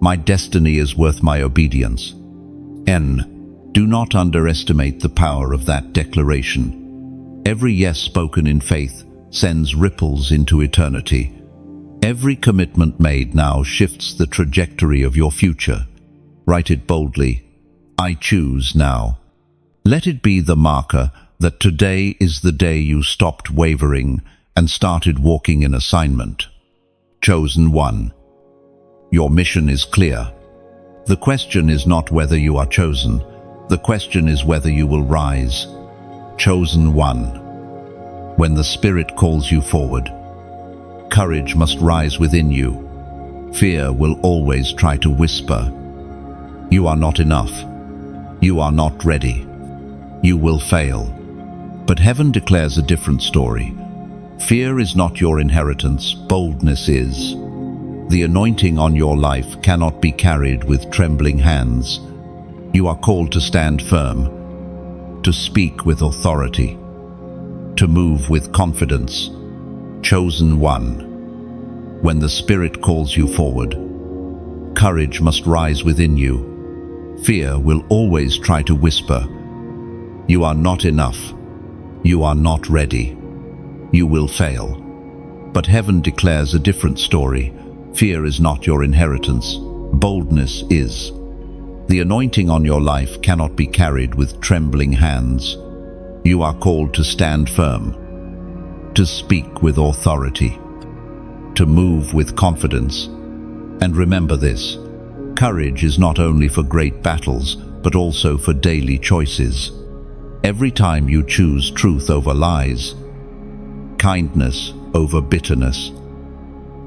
"My destiny is worth my obedience." Do not underestimate the power of that declaration. Every yes spoken in faith sends ripples into eternity. Every commitment made now shifts the trajectory of your future. Write it boldly, "I choose now." Let it be the marker that today is the day you stopped wavering and started walking in assignment. Chosen one. Your mission is clear. The question is not whether you are chosen. The question is whether you will rise. Chosen one. When the Spirit calls you forward, courage must rise within you. Fear will always try to whisper, "You are not enough. You are not ready. You will fail." But heaven declares a different story. Fear is not your inheritance, boldness is. The anointing on your life cannot be carried with trembling hands. You are called to stand firm, to speak with authority, to move with confidence. Chosen one. When the Spirit calls you forward, courage must rise within you. Fear will always try to whisper, "You are not enough. You are not ready. You will fail." But heaven declares a different story. Fear is not your inheritance. Boldness is. The anointing on your life cannot be carried with trembling hands. You are called to stand firm, to speak with authority, to move with confidence. And remember this, courage is not only for great battles, but also for daily choices. Every time you choose truth over lies, kindness over bitterness,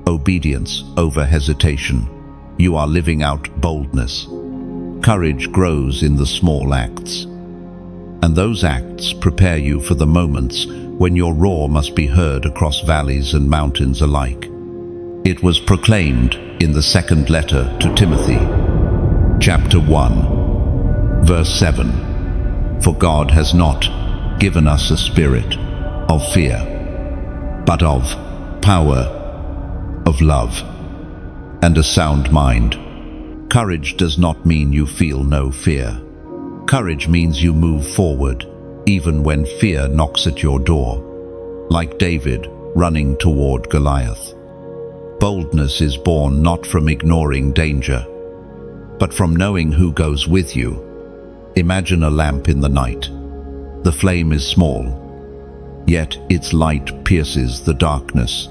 obedience over hesitation, you are living out boldness. Courage grows in the small acts, and those acts prepare you for the moments when your roar must be heard across valleys and mountains alike. It was proclaimed in the second letter to Timothy, chapter 1, verse 7, "For God has not given us a spirit of fear, but of power, of love, and a sound mind." Courage does not mean you feel no fear. Courage means you move forward, even when fear knocks at your door, like David running toward Goliath. Boldness is born not from ignoring danger, but from knowing who goes with you. Imagine a lamp in the night. The flame is small, yet its light pierces the darkness.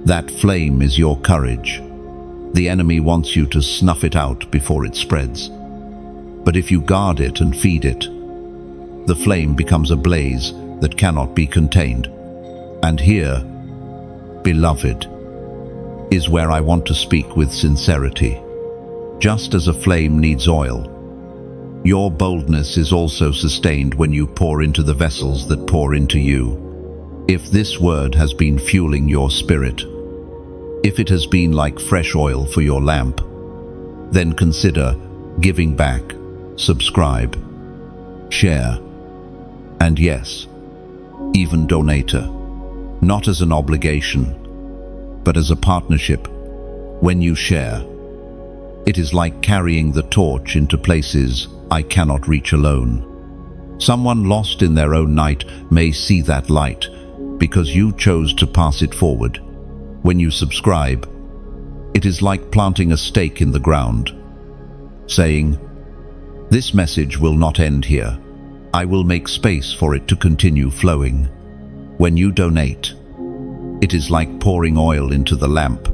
That flame is your courage. The enemy wants you to snuff it out before it spreads. But if you guard it and feed it, the flame becomes a blaze that cannot be contained. And here, beloved, is where I want to speak with sincerity. Just as a flame needs oil, your boldness is also sustained when you pour into the vessels that pour into you. If this word has been fueling your spirit, if it has been like fresh oil for your lamp, then consider giving back, subscribe, share, and yes, even donator, not as an obligation, but as a partnership. When you share, it is like carrying the torch into places I cannot reach alone. Someone lost in their own night may see that light because you chose to pass it forward. When you subscribe, it is like planting a stake in the ground, saying, "This message will not end here. I will make space for it to continue flowing." When you donate, it is like pouring oil into the lamp,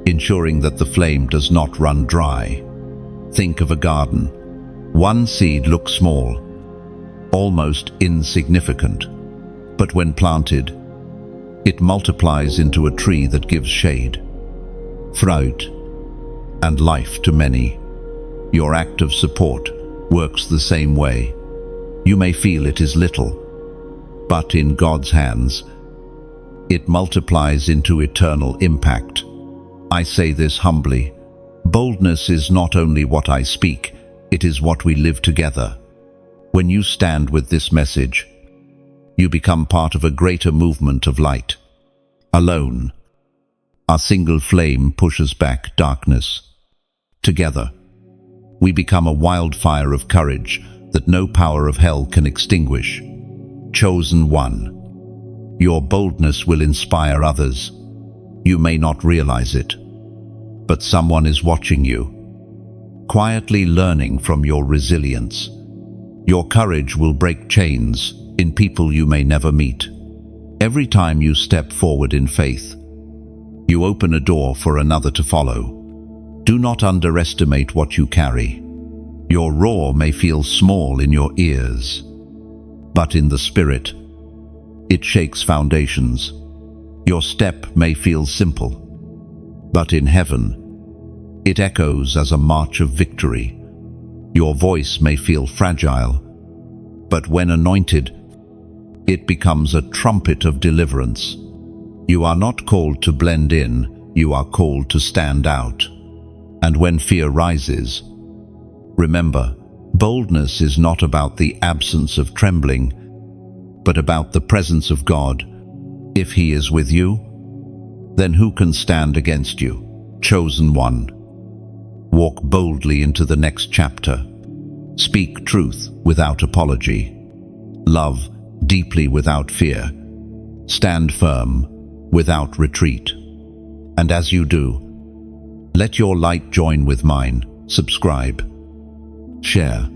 ensuring that the flame does not run dry. Think of a garden. One seed looks small, almost insignificant, but when planted, it multiplies into a tree that gives shade, fruit, and life to many. Your act of support works the same way. You may feel it is little, but in God's hands, it multiplies into eternal impact. I say this humbly. Boldness is not only what I speak, it is what we live together. When you stand with this message, you become part of a greater movement of light. Alone, our single flame pushes back darkness. Together, we become a wildfire of courage that no power of hell can extinguish. Chosen one, your boldness will inspire others. You may not realize it, but someone is watching you, quietly learning from your resilience. Your courage will break chains in people you may never meet. Every time you step forward in faith, you open a door for another to follow. Do not underestimate what you carry. Your roar may feel small in your ears, but in the spirit, it shakes foundations. Your step may feel simple, but in heaven, it echoes as a march of victory. Your voice may feel fragile, but when anointed, it becomes a trumpet of deliverance. You are not called to blend in, you are called to stand out. And when fear rises, remember, boldness is not about the absence of trembling, but about the presence of God. If He is with you, then who can stand against you? Chosen one, walk boldly into the next chapter. Speak truth without apology. Love deeply without fear. Stand firm without retreat. And as you do, let your light join with mine. Subscribe, share,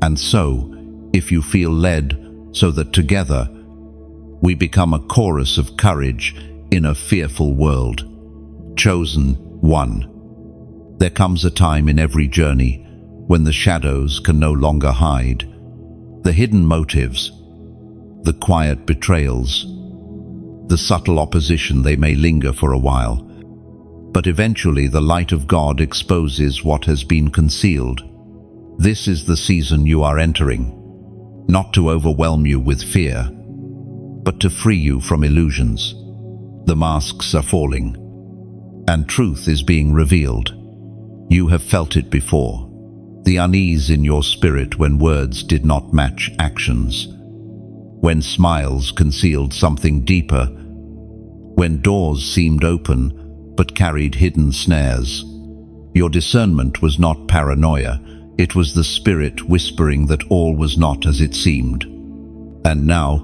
and sow if you feel led, so that together we become a chorus of courage in a fearful world. Chosen one. There comes a time in every journey when the shadows can no longer hide. The hidden motives, the quiet betrayals, the subtle opposition, they may linger for a while, but eventually the light of God exposes what has been concealed. This is the season you are entering, not to overwhelm you with fear, but to free you from illusions. The masks are falling, and truth is being revealed. You have felt it before, the unease in your spirit when words did not match actions, when smiles concealed something deeper, when doors seemed open but carried hidden snares. Your discernment was not paranoia, it was the Spirit whispering that all was not as it seemed. And now,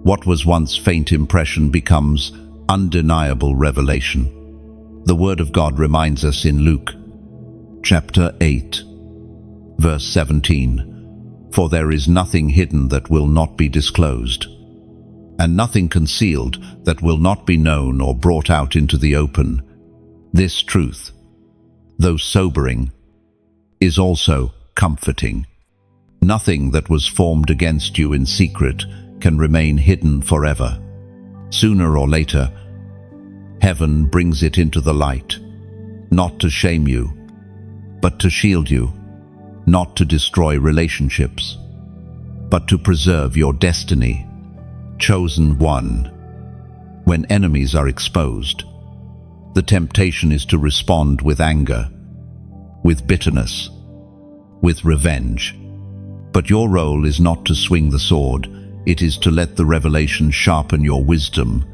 what was once faint impression becomes undeniable revelation. The Word of God reminds us in Luke, chapter 8, verse 17, "For there is nothing hidden that will not be disclosed, and nothing concealed that will not be known or brought out into the open." This truth, though sobering, is also comforting. Nothing that was formed against you in secret can remain hidden forever. Sooner or later, heaven brings it into the light, not to shame you, but to shield you, not to destroy relationships, but to preserve your destiny. Chosen one. When enemies are exposed, the temptation is to respond with anger, with bitterness, with revenge. But your role is not to swing the sword, it is to let the revelation sharpen your wisdom.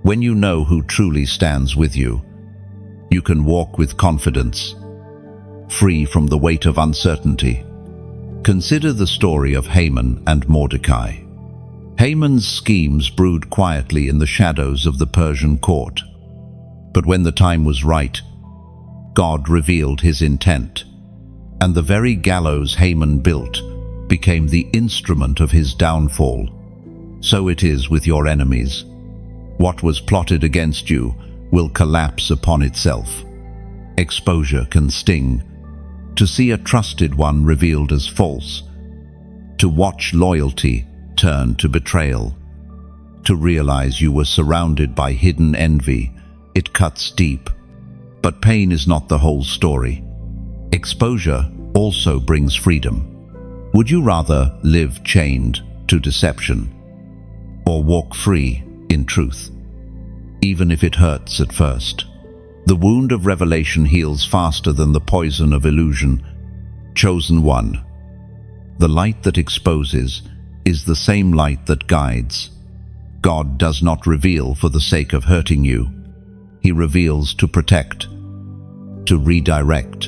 When you know who truly stands with you, you can walk with confidence, free from the weight of uncertainty. Consider the story of Haman and Mordecai. Haman's schemes brewed quietly in the shadows of the Persian court. But when the time was right, God revealed his intent, and the very gallows Haman built became the instrument of his downfall. So it is with your enemies. What was plotted against you will collapse upon itself. Exposure can sting. To see a trusted one revealed as false, to watch loyalty turn to betrayal, to realize you were surrounded by hidden envy, it cuts deep. But pain is not the whole story. Exposure also brings freedom. Would you rather live chained to deception, or walk free in truth, even if it hurts at first? The wound of revelation heals faster than the poison of illusion. Chosen one. The light that exposes is the same light that guides. God does not reveal for the sake of hurting you. He reveals to protect, to redirect,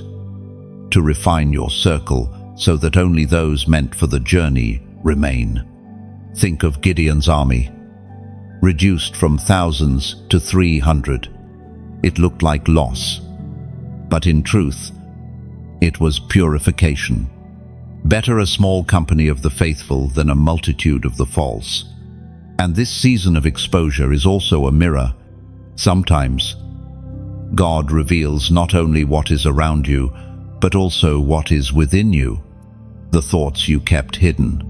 to refine your circle so that only those meant for the journey remain. Think of Gideon's army, reduced from thousands to 300. It looked like loss, but in truth, it was purification. Better a small company of the faithful than a multitude of the false. And this season of exposure is also a mirror. Sometimes, God reveals not only what is around you, but also what is within you. The thoughts you kept hidden,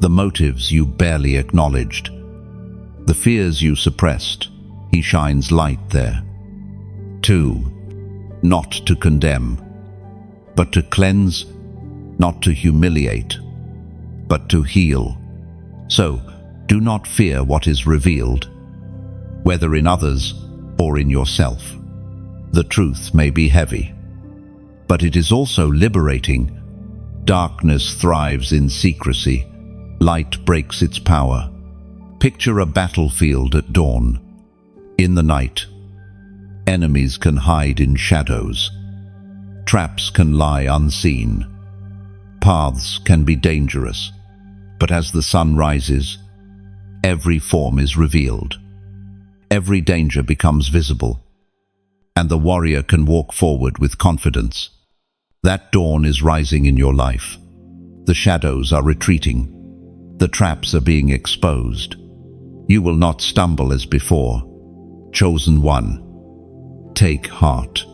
the motives you barely acknowledged, the fears you suppressed. He shines light there. 2. Not to condemn, but to cleanse, not to humiliate, but to heal. So, do not fear what is revealed, whether in others or in yourself. The truth may be heavy, but it is also liberating. Darkness thrives in secrecy. Light breaks its power. Picture a battlefield at dawn. In the night, enemies can hide in shadows. Traps can lie unseen. Paths can be dangerous. But as the sun rises, every form is revealed. Every danger becomes visible, and the warrior can walk forward with confidence. That dawn is rising in your life. The shadows are retreating. The traps are being exposed. You will not stumble as before. Chosen one. Take heart.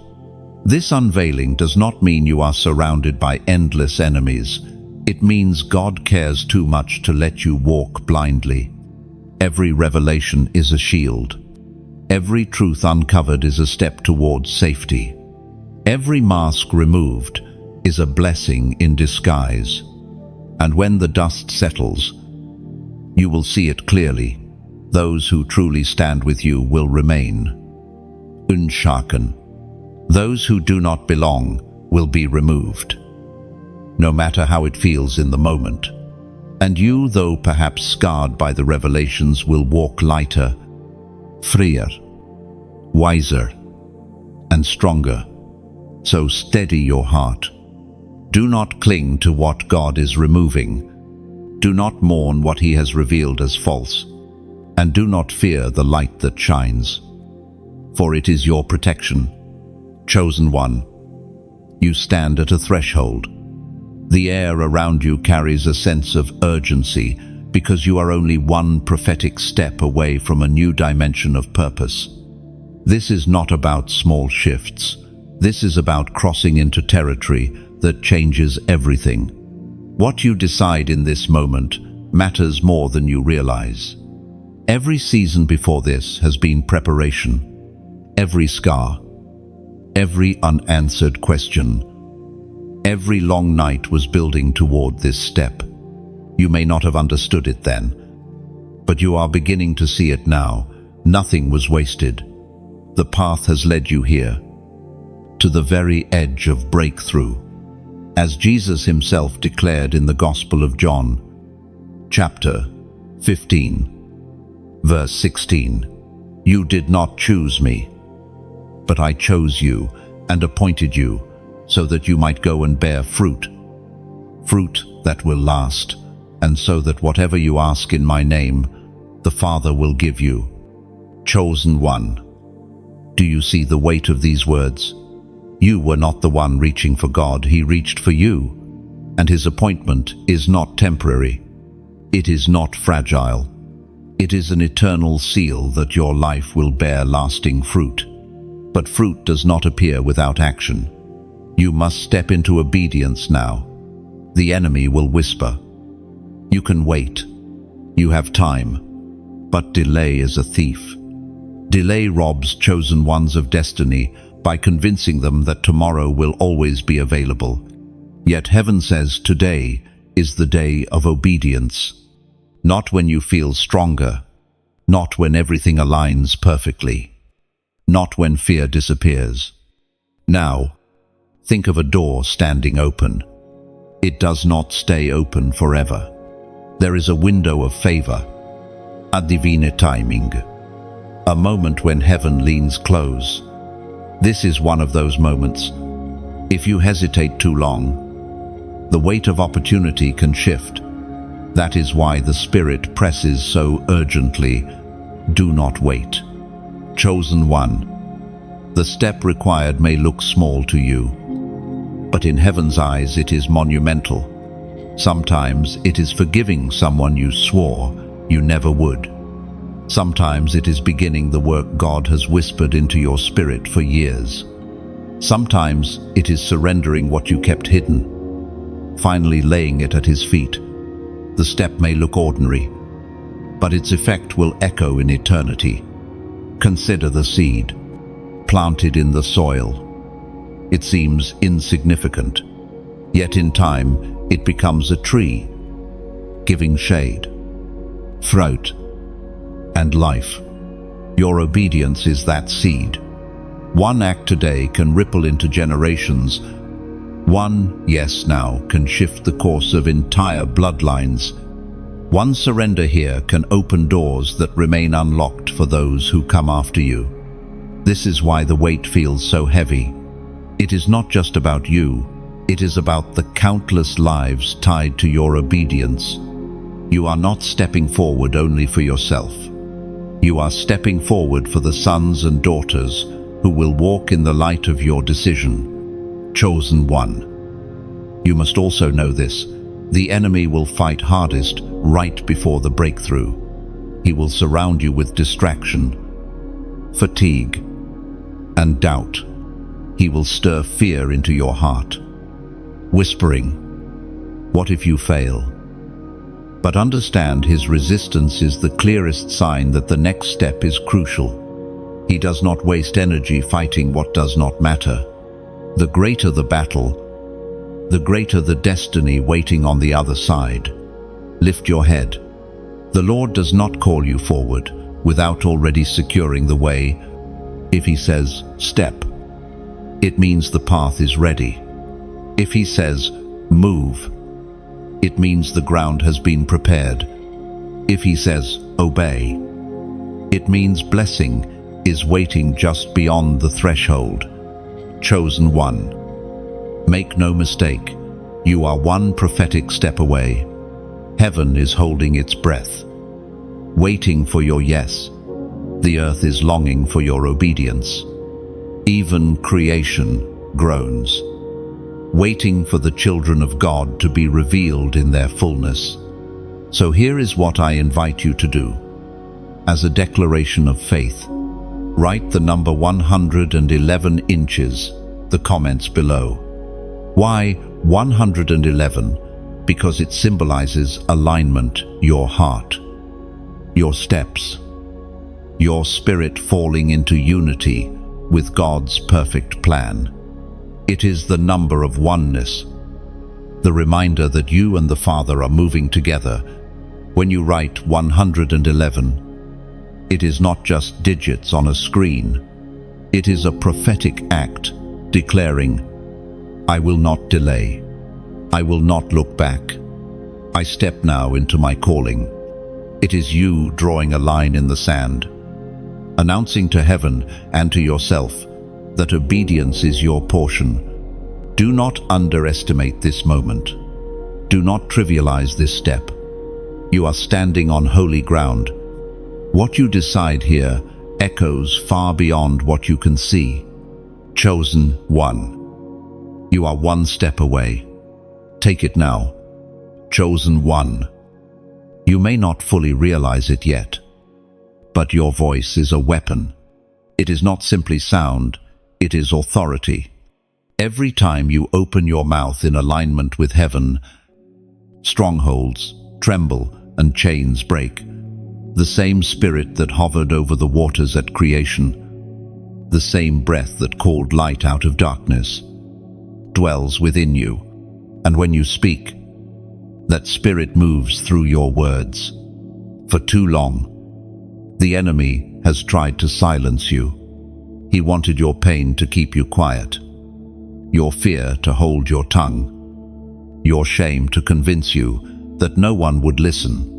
This unveiling does not mean you are surrounded by endless enemies. It means God cares too much to let you walk blindly. Every revelation is a shield. Every truth uncovered is a step towards safety. Every mask removed is a blessing in disguise. And when the dust settles, you will see it clearly. Those who truly stand with you will remain. Unshakable. Those who do not belong will be removed, no matter how it feels in the moment. And you, though perhaps scarred by the revelations, will walk lighter, freer, wiser, and stronger. So steady your heart. Do not cling to what God is removing. Do not mourn what He has revealed as false. And do not fear the light that shines, for it is your protection. Chosen one. You stand at a threshold. The air around you carries a sense of urgency because you are only one prophetic step away from a new dimension of purpose. This is not about small shifts. This is about crossing into territory that changes everything. What you decide in this moment matters more than you realize. Every season before this has been preparation. Every scar, every unanswered question, every long night was building toward this step. You may not have understood it then, but you are beginning to see it now. Nothing was wasted. The path has led you here, to the very edge of breakthrough. As Jesus himself declared in the Gospel of John, chapter 15, verse 16, "You did not choose me, but I chose you and appointed you so that you might go and bear fruit, fruit that will last, and so that whatever you ask in my name, the Father will give you." Chosen one. Do you see the weight of these words? You were not the one reaching for God. He reached for you, and his appointment is not temporary. It is not fragile. It is an eternal seal that your life will bear lasting fruit. But fruit does not appear without action. You must step into obedience now. The enemy will whisper, "You can wait. You have time." But delay is a thief. Delay robs chosen ones of destiny by convincing them that tomorrow will always be available. Yet heaven says today is the day of obedience. Not when you feel stronger, not when everything aligns perfectly, not when fear disappears. Now, think of a door standing open. It does not stay open forever. There is a window of favor, a divine timing, a moment when heaven leans close. This is one of those moments. If you hesitate too long, the weight of opportunity can shift. That is why the Spirit presses so urgently. Do not wait. Chosen one. The step required may look small to you, but in heaven's eyes it is monumental. Sometimes it is forgiving someone you swore you never would. Sometimes it is beginning the work God has whispered into your spirit for years. Sometimes it is surrendering what you kept hidden, finally laying it at his feet. The step may look ordinary, but its effect will echo in eternity. Consider the seed, planted in the soil. It seems insignificant, yet in time it becomes a tree, giving shade, fruit, and life. Your obedience is that seed. One act today can ripple into generations. One yes now can shift the course of entire bloodlines. One surrender here can open doors that remain unlocked for those who come after you. This is why the weight feels so heavy. It is not just about you. It is about the countless lives tied to your obedience. You are not stepping forward only for yourself. You are stepping forward for the sons and daughters who will walk in the light of your decision. Chosen one. You must also know this. The enemy will fight hardest right before the breakthrough. He will surround you with distraction, fatigue, and doubt. He will stir fear into your heart, whispering, "What if you fail?" But understand, his resistance is the clearest sign that the next step is crucial. He does not waste energy fighting what does not matter. The greater the battle, the greater the destiny waiting on the other side. Lift your head. The Lord does not call you forward without already securing the way. If he says, "Step," it means the path is ready. If he says, "Move," it means the ground has been prepared. If he says, "Obey," it means blessing is waiting just beyond the threshold. Chosen one. Make no mistake, you are one prophetic step away. Heaven is holding its breath, waiting for your yes. The earth is longing for your obedience. Even creation groans, waiting for the children of God to be revealed in their fullness. So here is what I invite you to do. As a declaration of faith, Write the number 111 inches, the comments below. Why 111? Because it symbolizes alignment, your heart, your steps, your spirit falling into unity with God's perfect plan. It is the number of oneness, the reminder that you and the Father are moving together. When you write 111, it is not just digits on a screen. It is a prophetic act declaring, I will not delay. I will not look back. I step now into my calling. It is you drawing a line in the sand, announcing to heaven and to yourself that obedience is your portion. Do not underestimate this moment. Do not trivialize this step. You are standing on holy ground. What you decide here echoes far beyond what you can see. Chosen one. You are one step away. Take it now. Chosen one. You may not fully realize it yet, but your voice is a weapon. It is not simply sound, it is authority. Every time you open your mouth in alignment with heaven, strongholds tremble and chains break. The same spirit that hovered over the waters at creation, the same breath that called light out of darkness, dwells within you. And when you speak, that spirit moves through your words. For too long, the enemy has tried to silence you. He wanted your pain to keep you quiet, your fear to hold your tongue, your shame to convince you that no one would listen.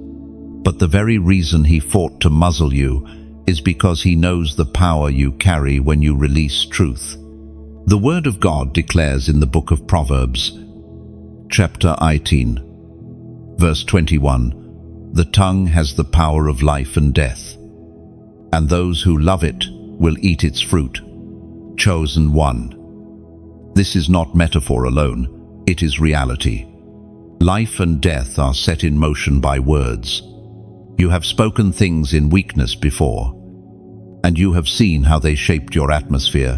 But the very reason he fought to muzzle you is because he knows the power you carry when you release truth. The Word of God declares in the book of Proverbs, chapter 18, verse 21, the tongue has the power of life and death, and those who love it will eat its fruit. Chosen one. This is not metaphor alone, it is reality. Life and death are set in motion by words. You have spoken things in weakness before, and you have seen how they shaped your atmosphere.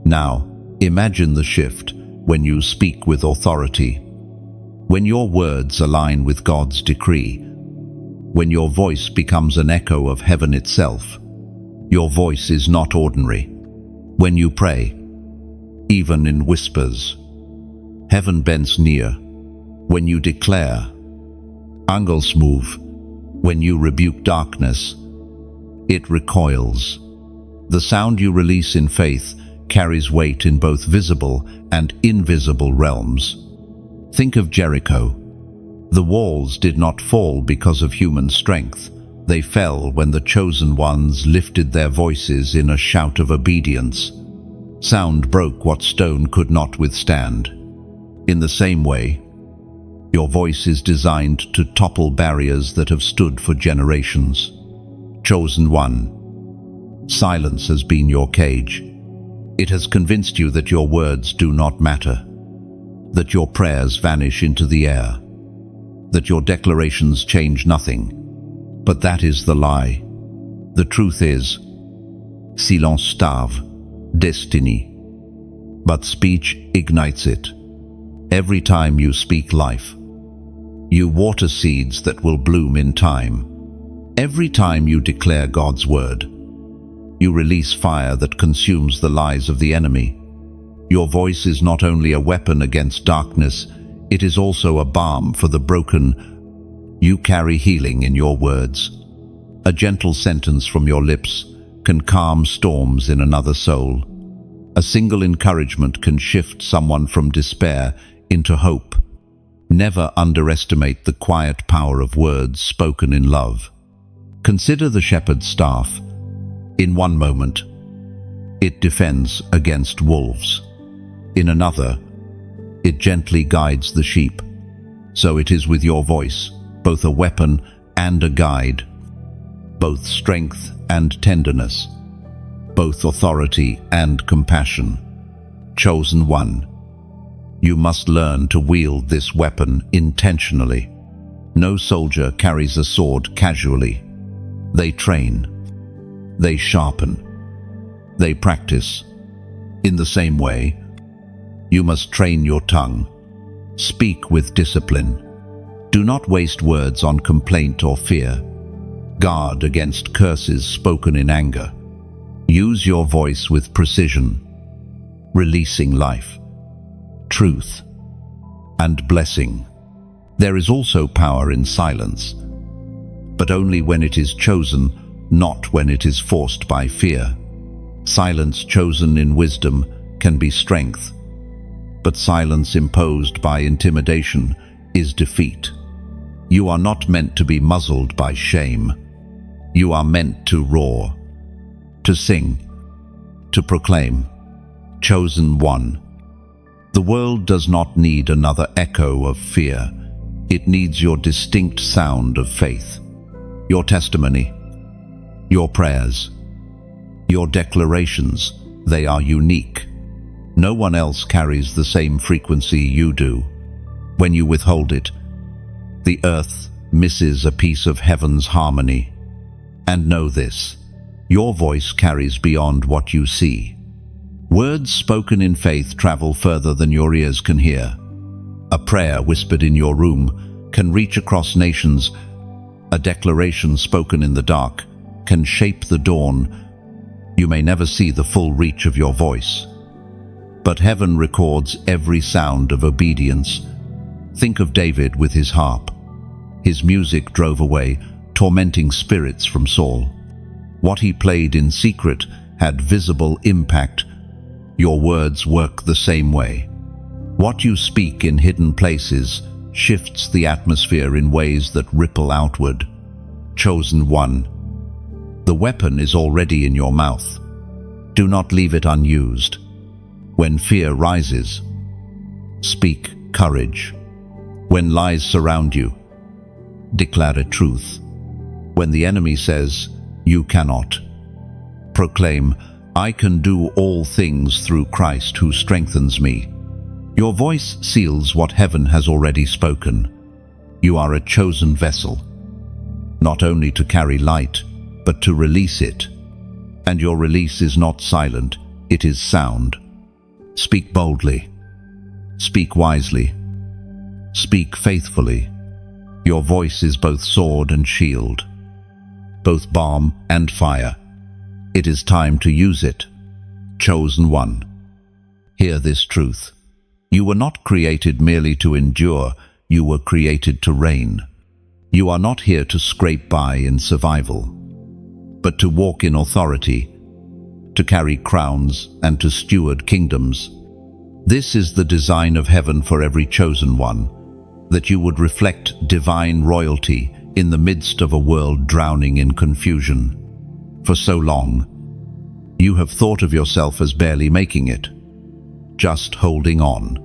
Now, imagine the shift when you speak with authority, when your words align with God's decree, when your voice becomes an echo of heaven itself. Your voice is not ordinary. When you pray, even in whispers, heaven bends near. When you declare, angels move. When you rebuke darkness, it recoils. The sound you release in faith carries weight in both visible and invisible realms. Think of Jericho. The walls did not fall because of human strength. They fell when the chosen ones lifted their voices in a shout of obedience. Sound broke what stone could not withstand. In the same way, your voice is designed to topple barriers that have stood for generations. Chosen one. Silence has been your cage. It has convinced you that your words do not matter, that your prayers vanish into the air, that your declarations change nothing. But that is the lie. The truth is, silence starve destiny, but speech ignites it. Every time you speak life, you water seeds that will bloom in time. Every time you declare God's word, you release fire that consumes the lies of the enemy. Your voice is not only a weapon against darkness, it is also a balm for the broken. You carry healing in your words. A gentle sentence from your lips can calm storms in another soul. A single encouragement can shift someone from despair into hope. Never underestimate the quiet power of words spoken in love. Consider the shepherd's staff. In one moment, it defends against wolves. In another, it gently guides the sheep. So it is with your voice, both a weapon and a guide, both strength and tenderness, both authority and compassion. Chosen one. You must learn to wield this weapon intentionally. No soldier carries a sword casually. They train, they sharpen, they practice. In the same way, you must train your tongue. Speak with discipline. Do not waste words on complaint or fear. Guard against curses spoken in anger. Use your voice with precision, releasing life, truth, and blessing. There is also power in silence, but only when it is chosen, not when it is forced by fear. Silence chosen in wisdom can be strength, but silence imposed by intimidation is defeat. You are not meant to be muzzled by shame. You are meant to roar, to sing, to proclaim. Chosen one. The world does not need another echo of fear. It needs your distinct sound of faith. Your testimony, your prayers, your declarations, they are unique. No one else carries the same frequency you do. When you withhold it, the earth misses a piece of heaven's harmony. And know this, your voice carries beyond what you see. Words spoken in faith travel further than your ears can hear. A prayer whispered in your room can reach across nations. A declaration spoken in the dark can shape the dawn. You may never see the full reach of your voice, but heaven records every sound of obedience. Think of David with his harp. His music drove away tormenting spirits from Saul. What he played in secret had visible impact. Your words work the same way. What you speak in hidden places shifts the atmosphere in ways that ripple outward. Chosen one. The weapon is already in your mouth. Do not leave it unused. When fear rises, speak courage. When lies surround you, declare a truth. When the enemy says, you cannot, proclaim, I can do all things through Christ who strengthens me. Your voice seals what heaven has already spoken. You are a chosen vessel, not only to carry light, but to release it. And your release is not silent, it is sound. Speak boldly. Speak wisely. Speak faithfully. Your voice is both sword and shield, both balm and fire. It is time to use it. Chosen one. Hear this truth. You were not created merely to endure, you were created to reign. You are not here to scrape by in survival, but to walk in authority, to carry crowns and to steward kingdoms. This is the design of heaven for every chosen one, that you would reflect divine royalty in the midst of a world drowning in confusion. For so long, you have thought of yourself as barely making it, just holding on,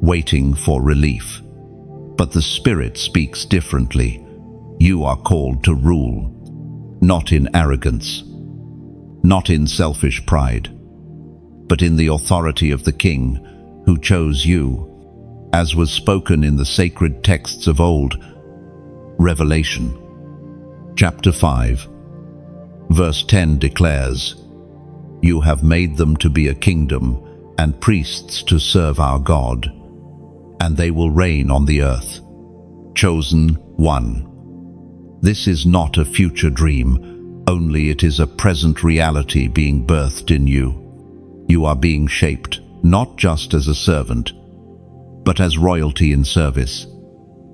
waiting for relief. But the Spirit speaks differently. You are called to rule, not in arrogance, not in selfish pride, but in the authority of the King who chose you, as was spoken in the sacred texts of old. Revelation chapter 5, verse 10 declares, You have made them to be a kingdom and priests to serve our God, and they will reign on the earth. Chosen one. This is not a future dream, only it is a present reality being birthed in you. You are being shaped, not just as a servant, but as royalty in service.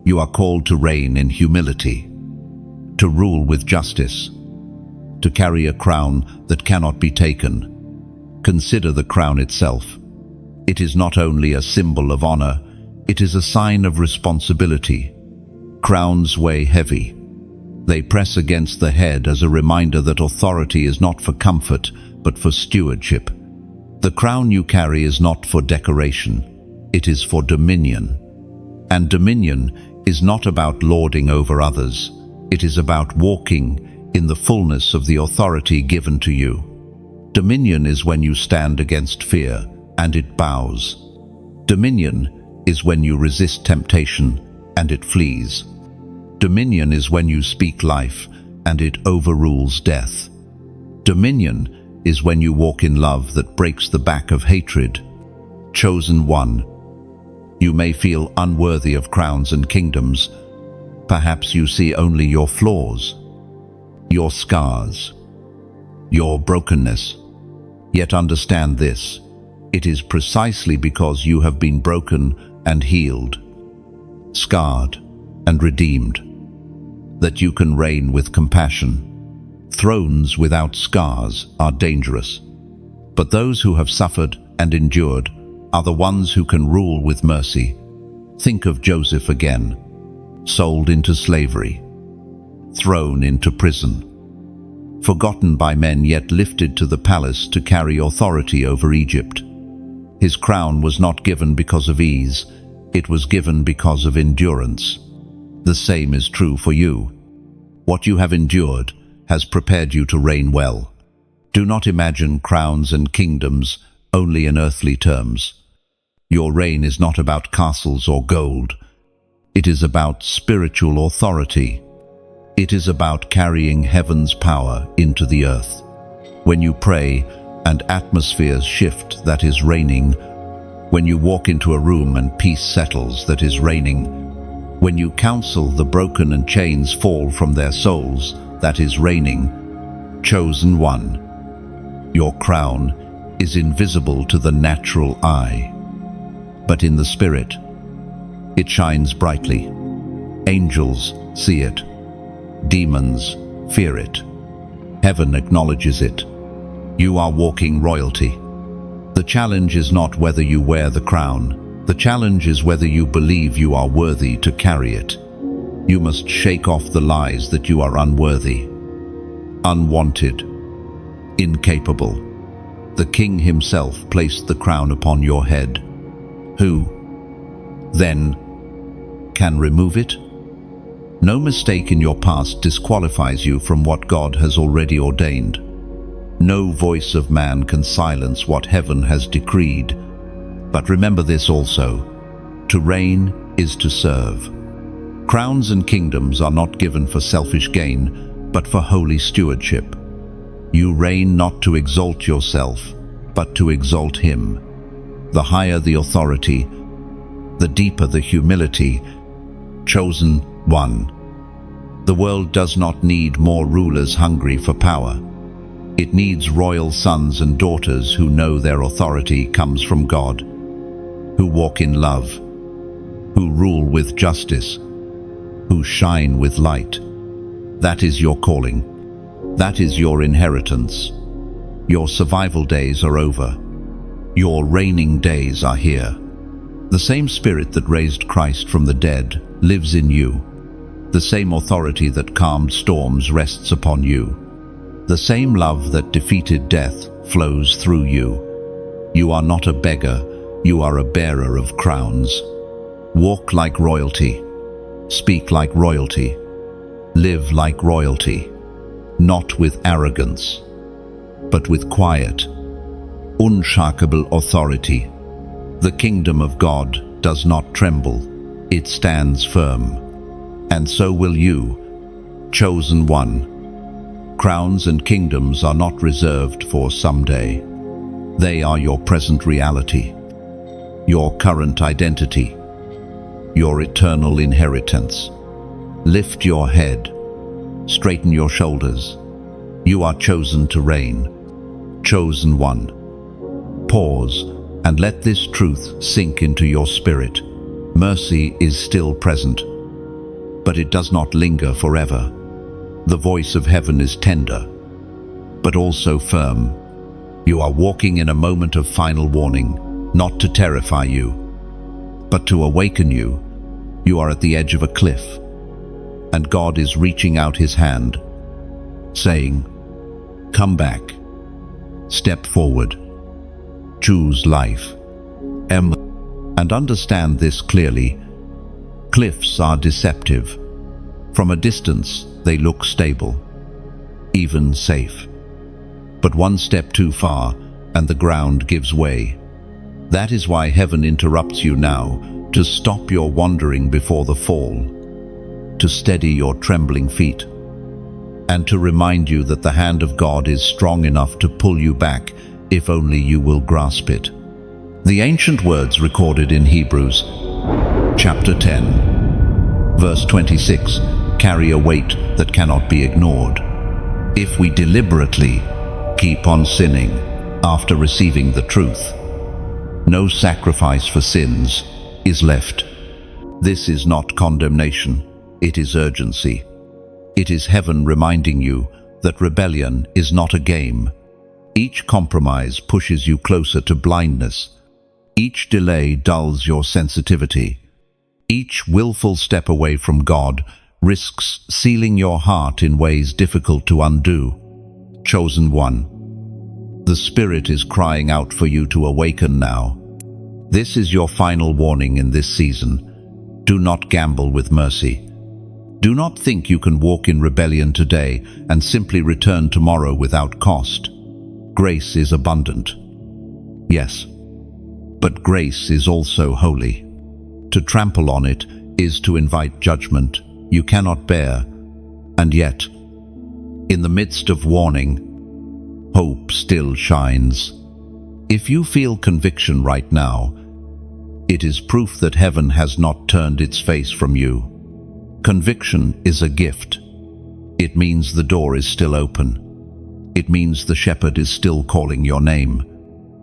You are called to reign in humility, to rule with justice, to carry a crown that cannot be taken. Consider the crown itself. It is not only a symbol of honor, it is a sign of responsibility. Crowns weigh heavy. They press against the head as a reminder that authority is not for comfort, but for stewardship. The crown you carry is not for decoration, it is for dominion. And dominion is not about lording over others, it is about walking in the fullness of the authority given to you. Dominion is when you stand against fear and it bows. Dominion is when you resist temptation and it flees. Dominion is when you speak life and it overrules death. Dominion is when you walk in love that breaks the back of hatred. Chosen one. You may feel unworthy of crowns and kingdoms. Perhaps you see only your flaws, your scars, your brokenness. Yet understand this: it is precisely because you have been broken and healed, scarred and redeemed, that you can reign with compassion. Thrones without scars are dangerous, but those who have suffered and endured are the ones who can rule with mercy. Think of Joseph again, sold into slavery, thrown into prison, forgotten by men yet lifted to the palace to carry authority over Egypt. His crown was not given because of ease, it was given because of endurance. The same is true for you. What you have endured has prepared you to reign well. Do not imagine crowns and kingdoms only in earthly terms. Your reign is not about castles or gold. It is about spiritual authority. It is about carrying heaven's power into the earth. When you pray and atmospheres shift, that is reigning. When you walk into a room and peace settles, that is reigning. When you counsel the broken and chains fall from their souls, that is reigning. Chosen one. Your crown is invisible to the natural eye, but in the spirit, it shines brightly. Angels see it. Demons fear it. Heaven acknowledges it. You are walking royalty. The challenge is not whether you wear the crown. The challenge is whether you believe you are worthy to carry it. You must shake off the lies that you are unworthy, unwanted, incapable. The King himself placed the crown upon your head. Who, then, can remove it? No mistake in your past disqualifies you from what God has already ordained. No voice of man can silence what heaven has decreed. But remember this also: to reign is to serve. Crowns and kingdoms are not given for selfish gain, but for holy stewardship. You reign not to exalt yourself, but to exalt Him. The higher the authority, the deeper the humility. Chosen one. The world does not need more rulers hungry for power. It needs royal sons and daughters who know their authority comes from God, who walk in love, who rule with justice, who shine with light. That is your calling. That is your inheritance. Your survival days are over. Your reigning days are here. The same Spirit that raised Christ from the dead lives in you. The same authority that calmed storms rests upon you. The same love that defeated death flows through you. You are not a beggar, you are a bearer of crowns. Walk like royalty. Speak like royalty. Live like royalty. Not with arrogance, but with quiet, unshakable authority. The kingdom of God does not tremble, it stands firm. And so will you, chosen one. Crowns and kingdoms are not reserved for someday. They are your present reality, your current identity, your eternal inheritance. Lift your head, straighten your shoulders. You are chosen to reign, chosen one. Pause and let this truth sink into your spirit. Mercy is still present, but it does not linger forever. The voice of heaven is tender, but also firm. You are walking in a moment of final warning, not to terrify you, but to awaken you. You are at the edge of a cliff, and God is reaching out His hand, saying, "Come back, step forward, choose life." And understand this clearly. Cliffs are deceptive. From a distance, they look stable, even safe. But one step too far, and the ground gives way. That is why heaven interrupts you now, to stop your wandering before the fall, to steady your trembling feet, and to remind you that the hand of God is strong enough to pull you back if only you will grasp it. The ancient words recorded in Hebrews chapter 10, verse 26, carry a weight that cannot be ignored. If we deliberately keep on sinning after receiving the truth, no sacrifice for sins is left. This is not condemnation, it is urgency. It is heaven reminding you that rebellion is not a game. Each compromise pushes you closer to blindness. Each delay dulls your sensitivity. Each willful step away from God risks sealing your heart in ways difficult to undo. Chosen one, the Spirit is crying out for you to awaken now. This is your final warning in this season. Do not gamble with mercy. Do not think you can walk in rebellion today and simply return tomorrow without cost. Grace is abundant. Yes, but grace is also holy. To trample on it is to invite judgment you cannot bear, and yet, in the midst of warning, hope still shines. If you feel conviction right now, it is proof that heaven has not turned its face from you. Conviction is a gift. It means the door is still open. It means the shepherd is still calling your name.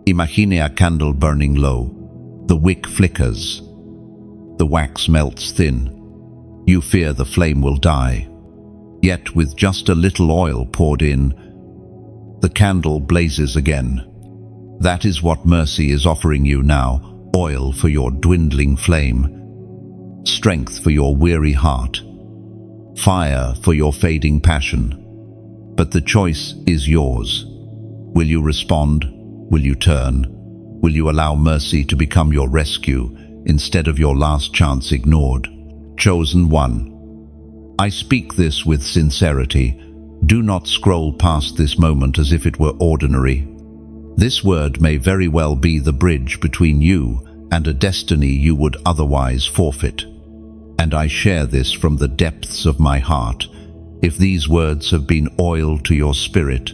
Imagine a candle burning low. The wick flickers. The wax melts thin. You fear the flame will die. Yet with just a little oil poured in, the candle blazes again. That is what mercy is offering you now, oil for your dwindling flame, strength for your weary heart, fire for your fading passion. But the choice is yours. Will you respond? Will you turn? Will you allow mercy to become your rescue instead of your last chance ignored? Chosen one, I speak this with sincerity. Do not scroll past this moment as if it were ordinary. This word may very well be the bridge between you and a destiny you would otherwise forfeit. And I share this from the depths of my heart. If these words have been oil to your spirit,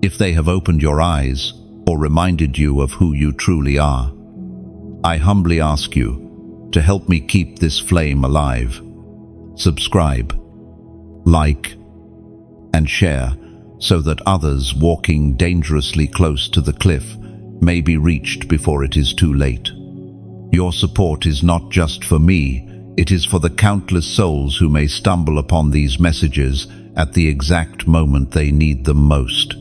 if they have opened your eyes or reminded you of who you truly are, I humbly ask you to help me keep this flame alive. Subscribe, like, and share so that others walking dangerously close to the cliff may be reached before it is too late. Your support is not just for me, it is for the countless souls who may stumble upon these messages at the exact moment they need them most.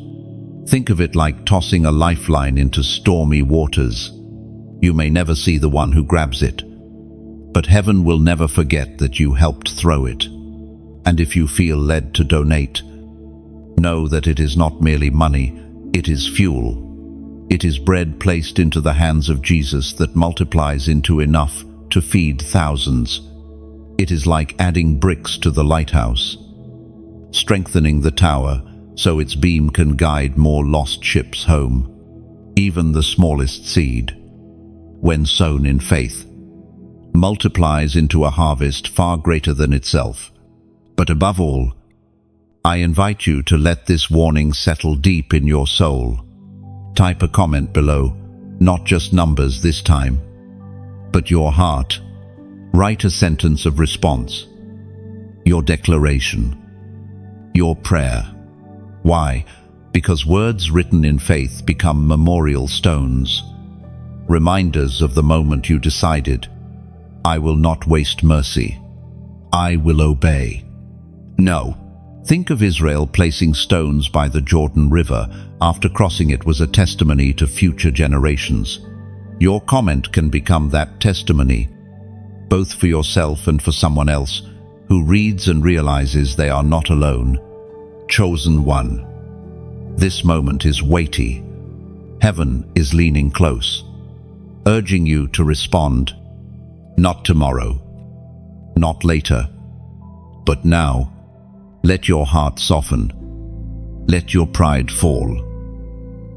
Think of it like tossing a lifeline into stormy waters. You may never see the one who grabs it, but heaven will never forget that you helped throw it. And if you feel led to donate, know that it is not merely money, it is fuel. It is bread placed into the hands of Jesus that multiplies into enough to feed thousands. It is like adding bricks to the lighthouse, strengthening the tower so its beam can guide more lost ships home. Even the smallest seed, when sown in faith, multiplies into a harvest far greater than itself. But above all, I invite you to let this warning settle deep in your soul. Type a comment below, not just numbers this time, but your heart. Write a sentence of response, your declaration, your prayer. Why? Because words written in faith become memorial stones, reminders of the moment you decided, I will not waste mercy. I will obey. No. Think of Israel placing stones by the Jordan River after crossing it was a testimony to future generations. Your comment can become that testimony, both for yourself and for someone else who reads and realizes they are not alone. Chosen one. This moment is weighty. Heaven is leaning close, urging you to respond. Not tomorrow, not later, but now. Let your heart soften. Let your pride fall.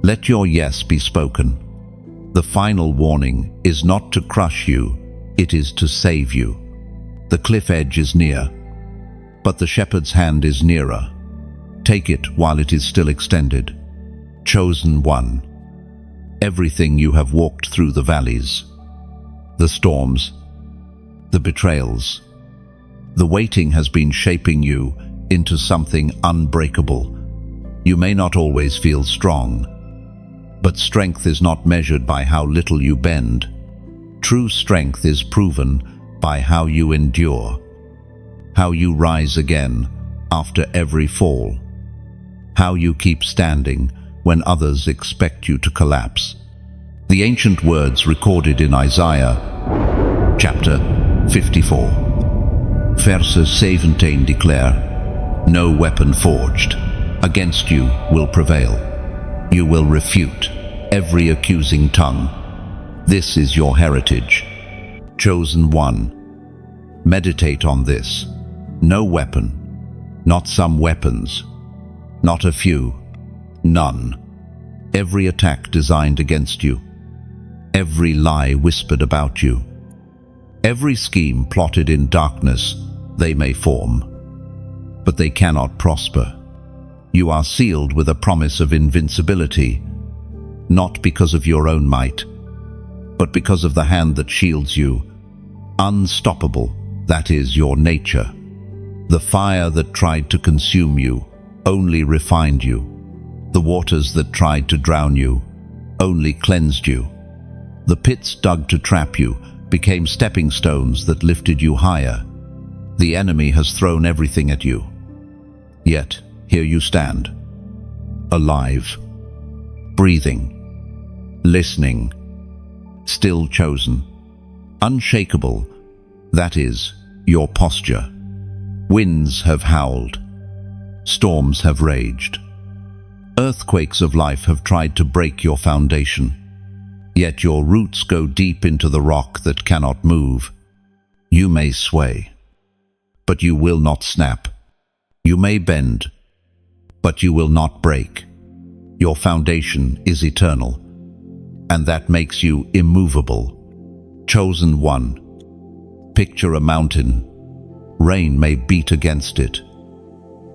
Let your yes be spoken. The final warning is not to crush you, it is to save you. The cliff edge is near, but the shepherd's hand is nearer. Take it while it is still extended. Chosen one. Everything you have walked through, the valleys, the storms, the betrayals, the waiting has been shaping you into something unbreakable. You may not always feel strong, but strength is not measured by how little you bend. True strength is proven by how you endure, how you rise again after every fall, how you keep standing when others expect you to collapse. The ancient words recorded in Isaiah, chapter 54, verses 17 declare, "No weapon forged against you will prevail. You will refute every accusing tongue. This is your heritage." Chosen one. Meditate on this. No weapon, not some weapons, not a few, none. Every attack designed against you, every lie whispered about you, every scheme plotted in darkness, they may form, but they cannot prosper. You are sealed with a promise of invincibility, not because of your own might, but because of the hand that shields you. Unstoppable, that is your nature. The fire that tried to consume you only refined you. The waters that tried to drown you only cleansed you. The pits dug to trap you became stepping stones that lifted you higher. The enemy has thrown everything at you. Yet, here you stand, alive, breathing, listening, still chosen. Unshakable, that is your posture. Winds have howled, storms have raged. Earthquakes of life have tried to break your foundation. Yet your roots go deep into the rock that cannot move. You may sway, but you will not snap. You may bend, but you will not break. Your foundation is eternal, and that makes you immovable. Chosen one. Picture a mountain. Rain may beat against it.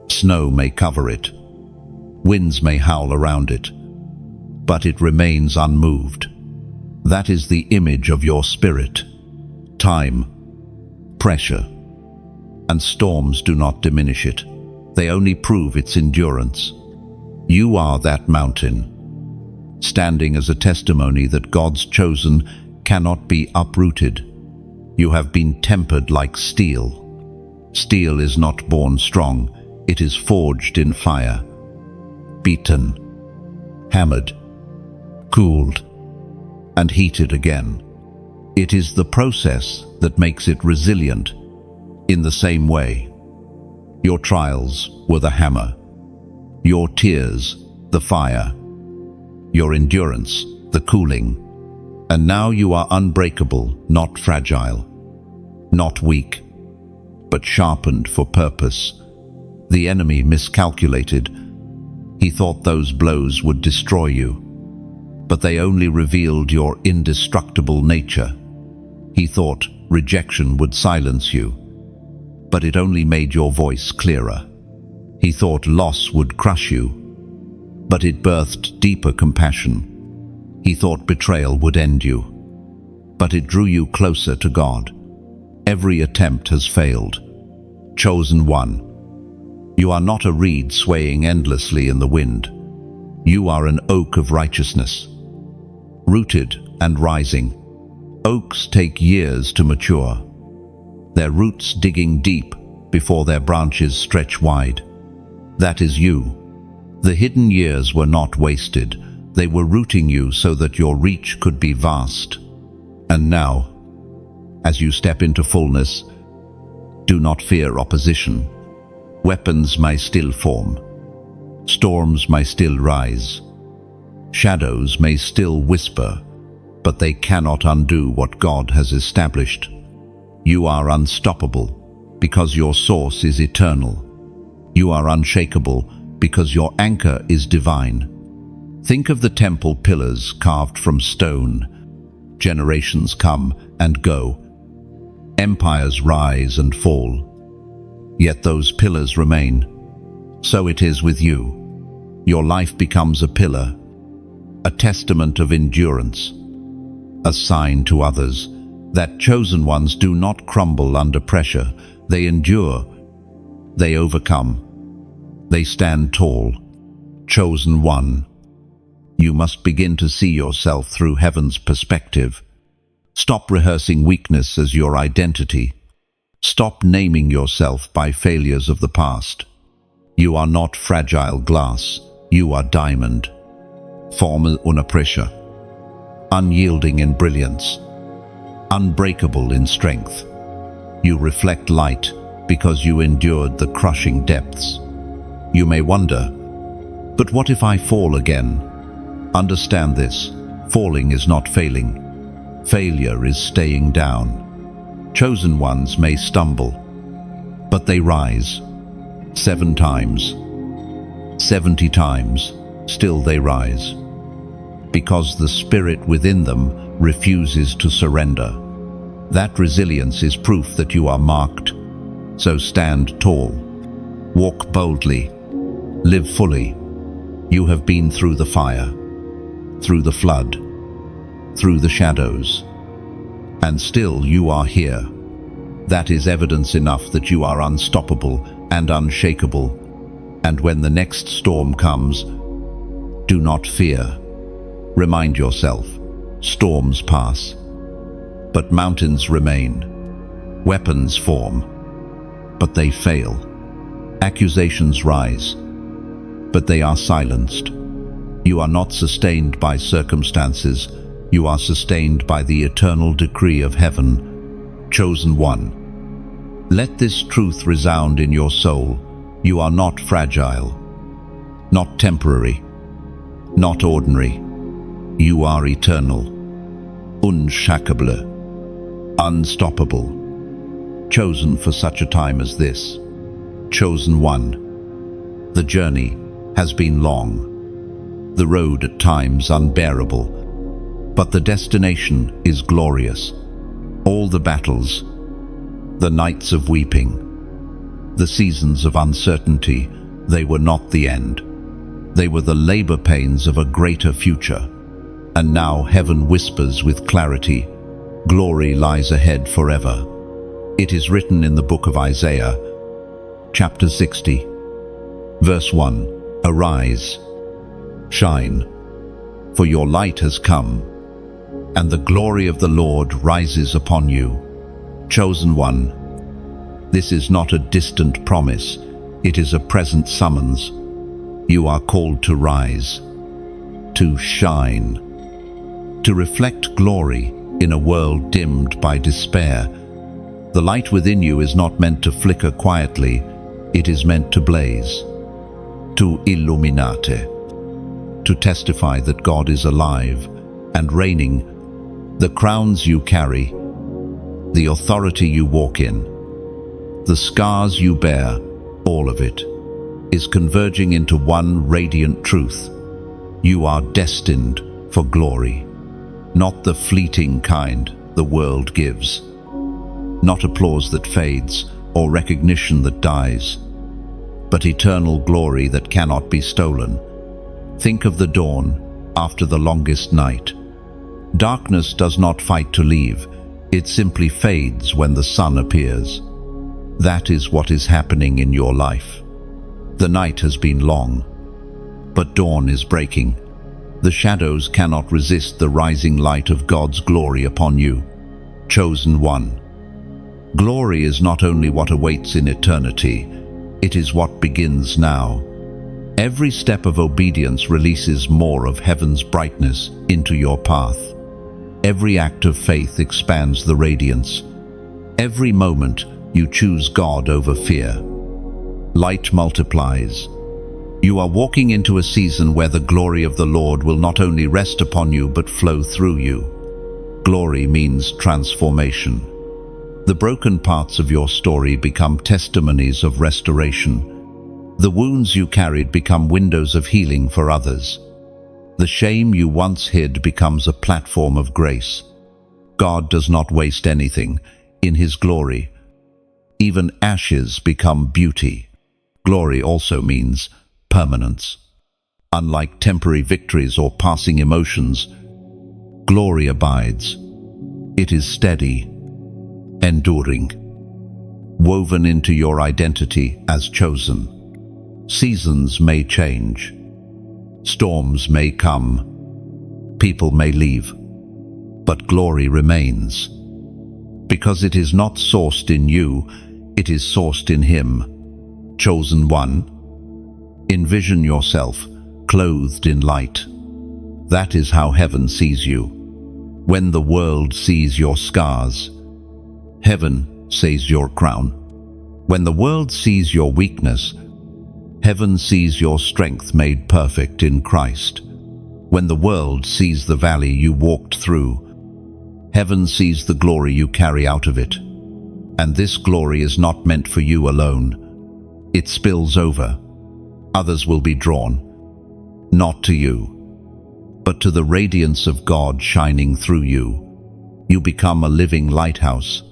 Snow may cover it. Winds may howl around it, but it remains unmoved. That is the image of your spirit. Time, pressure, and storms do not diminish it. They only prove its endurance. You are that mountain, standing as a testimony that God's chosen cannot be uprooted. You have been tempered like steel. Steel is not born strong, it is forged in fire. Beaten, hammered, cooled, and heated again. It is the process that makes it resilient. In the same way, your trials were the hammer, your tears the fire, your endurance the cooling. And now you are unbreakable, not fragile, not weak, but sharpened for purpose. The enemy miscalculated. He thought those blows would destroy you, but they only revealed your indestructible nature. He thought rejection would silence you, but it only made your voice clearer. He thought loss would crush you, but it birthed deeper compassion. He thought betrayal would end you, but it drew you closer to God. Every attempt has failed. Chosen one. You are not a reed swaying endlessly in the wind. You are an oak of righteousness, rooted and rising. Oaks take years to mature, their roots digging deep before their branches stretch wide. That is you. The hidden years were not wasted. They were rooting you so that your reach could be vast. And now, as you step into fullness, do not fear opposition. Weapons may still form. Storms may still rise. Shadows may still whisper, but they cannot undo what God has established. You are unstoppable because your source is eternal. You are unshakable because your anchor is divine. Think of the temple pillars carved from stone. Generations come and go. Empires rise and fall. Yet those pillars remain, So it is with you. Your life becomes a pillar, a testament of endurance, a sign to others that chosen ones do not crumble under pressure. They endure, they overcome, they stand tall. Chosen one. You must begin to see yourself through heaven's perspective. Stop rehearsing weakness as your identity. Stop naming yourself by failures of the past. You are not fragile glass, you are diamond. Formel una pressure. Unyielding in brilliance. Unbreakable in strength. You reflect light because you endured the crushing depths. You may wonder, but what if I fall again? Understand this. Falling is not failing. Failure is staying down. Chosen ones may stumble, but they rise. 7 times, 70 times, still they rise. Because the spirit within them refuses to surrender. That resilience is proof that you are marked. So stand tall. Walk boldly. Live fully. You have been through the fire, through the flood, through the shadows, and still you are here. That is evidence enough that you are unstoppable and unshakable. And when the next storm comes, do not fear. Remind yourself, storms pass, but mountains remain. Weapons form, but they fail. Accusations rise, but they are silenced. You are not sustained by circumstances. You are sustained by the eternal decree of heaven. Chosen one. Let this truth resound in your soul. You are not fragile, not temporary, not ordinary. You are eternal, unshakable, unstoppable, chosen for such a time as this. Chosen one. The journey has been long, the road at times unbearable, but the destination is glorious. All the battles, the nights of weeping, the seasons of uncertainty, they were not the end. They were the labor pains of a greater future. And now heaven whispers with clarity, glory lies ahead forever. It is written in the book of Isaiah, chapter 60, verse 1, Arise, shine, for your light has come, and the glory of the Lord rises upon you. Chosen one. This is not a distant promise, it is a present summons. You are called to rise, to shine, to reflect glory in a world dimmed by despair. The light within you is not meant to flicker quietly, it is meant to blaze, to illuminate, to testify that God is alive and reigning. The crowns you carry, the authority you walk in, the scars you bear, all of it is converging into one radiant truth. You are destined for glory, not the fleeting kind the world gives, not applause that fades or recognition that dies, but eternal glory that cannot be stolen. Think of the dawn after the longest night. Darkness does not fight to leave, it simply fades when the sun appears. That is what is happening in your life. The night has been long, but dawn is breaking. The shadows cannot resist the rising light of God's glory upon you. Chosen one. Glory is not only what awaits in eternity, it is what begins now. Every step of obedience releases more of heaven's brightness into your path. Every act of faith expands the radiance. Every moment you choose God over fear. Light multiplies. You are walking into a season where the glory of the Lord will not only rest upon you but flow through you. Glory means transformation. The broken parts of your story become testimonies of restoration. The wounds you carried become windows of healing for others. The shame you once hid becomes a platform of grace. God does not waste anything. In His glory, even ashes become beauty. Glory also means permanence. Unlike temporary victories or passing emotions, glory abides. It is steady, enduring, woven into your identity as chosen. Seasons may change, storms may come, people may leave, but glory remains. Because it is not sourced in you, it is sourced in Him. Chosen one, envision yourself clothed in light. That is how heaven sees you. When the world sees your scars, heaven sees your crown. When the world sees your weakness, heaven sees your strength made perfect in Christ. When the world sees the valley you walked through, heaven sees the glory you carry out of it. And this glory is not meant for you alone. It spills over. Others will be drawn, not to you, but to the radiance of God shining through you. You become a living lighthouse,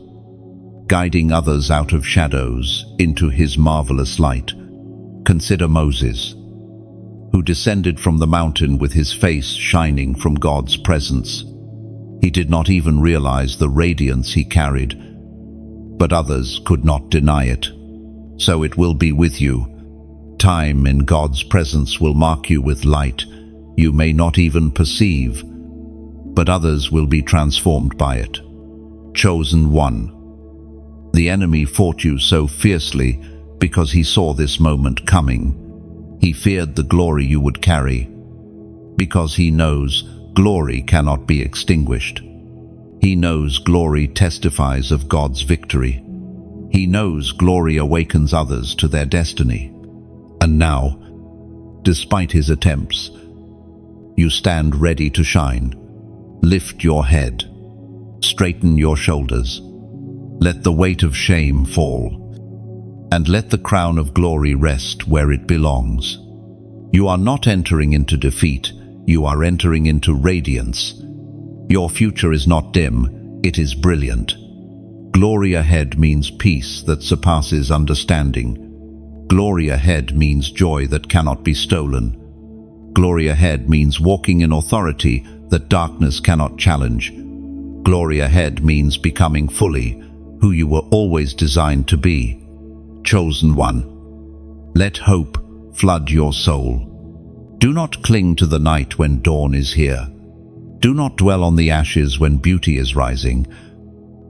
guiding others out of shadows into His marvelous light. Consider Moses, who descended from the mountain with his face shining from God's presence. He did not even realize the radiance he carried, but others could not deny it. So it will be with you. Time in God's presence will mark you with light you may not even perceive, but others will be transformed by it. Chosen one. The enemy fought you so fiercely because he saw this moment coming. He feared the glory you would carry, because he knows glory cannot be extinguished. He knows glory testifies of God's victory. He knows glory awakens others to their destiny. And now, despite his attempts, you stand ready to shine. Lift your head. Straighten your shoulders. Let the weight of shame fall, and let the crown of glory rest where it belongs. You are not entering into defeat, you are entering into radiance. Your future is not dim, it is brilliant. Glory ahead means peace that surpasses understanding. Glory ahead means joy that cannot be stolen. Glory ahead means walking in authority that darkness cannot challenge. Glory ahead means becoming fully who you were always designed to be. Chosen one. Let hope flood your soul. Do not cling to the night when dawn is here. Do not dwell on the ashes when beauty is rising.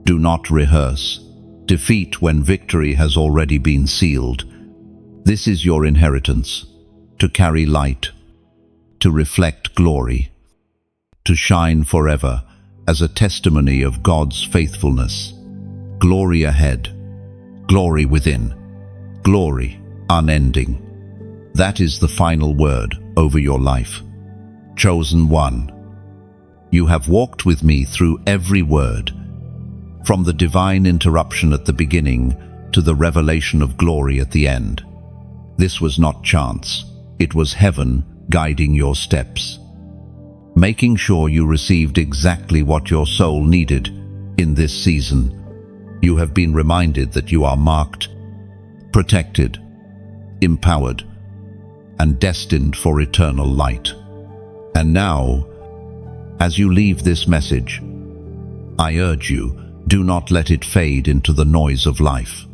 Do not rehearse defeat when victory has already been sealed. This is your inheritance, to carry light, to reflect glory, to shine forever as a testimony of God's faithfulness. Glory ahead, glory within, glory unending. That is the final word over your life. Chosen one. You have walked with me through every word, from the divine interruption at the beginning to the revelation of glory at the end. This was not chance. It was heaven guiding your steps, making sure you received exactly what your soul needed in this season. You have been reminded that you are marked, protected, empowered, and destined for eternal light. And now, as you leave this message, I urge you, do not let it fade into the noise of life.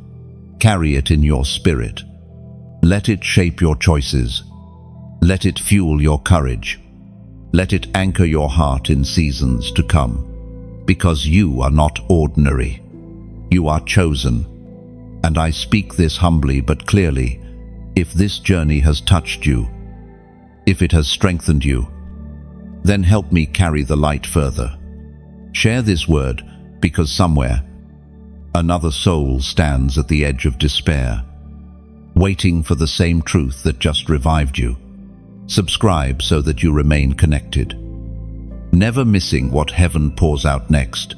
Carry it in your spirit. Let it shape your choices. Let it fuel your courage. Let it anchor your heart in seasons to come. Because you are not ordinary. You are chosen. And I speak this humbly but clearly. If this journey has touched you, if it has strengthened you, then help me carry the light further. Share this word, because somewhere, another soul stands at the edge of despair, waiting for the same truth that just revived you. Subscribe so that you remain connected, never missing what heaven pours out next.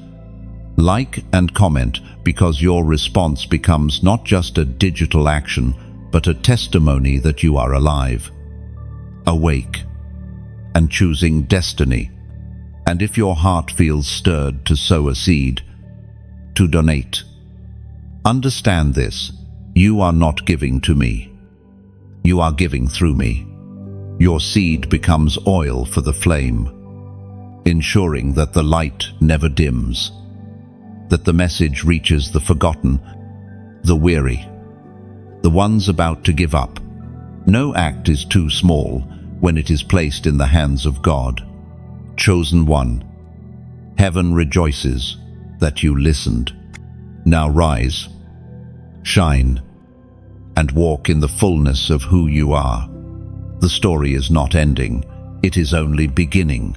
Like and comment, because your response becomes not just a digital action, but a testimony that you are alive, awake, and choosing destiny. And if your heart feels stirred to sow a seed, to donate, understand this: you are not giving to me. You are giving through me. Your seed becomes oil for the flame, ensuring that the light never dims, that the message reaches the forgotten, the weary, the ones about to give up. No act is too small when it is placed in the hands of God. Chosen one, heaven rejoices that you listened. Now rise, shine, and walk in the fullness of who you are. The story is not ending, it is only beginning.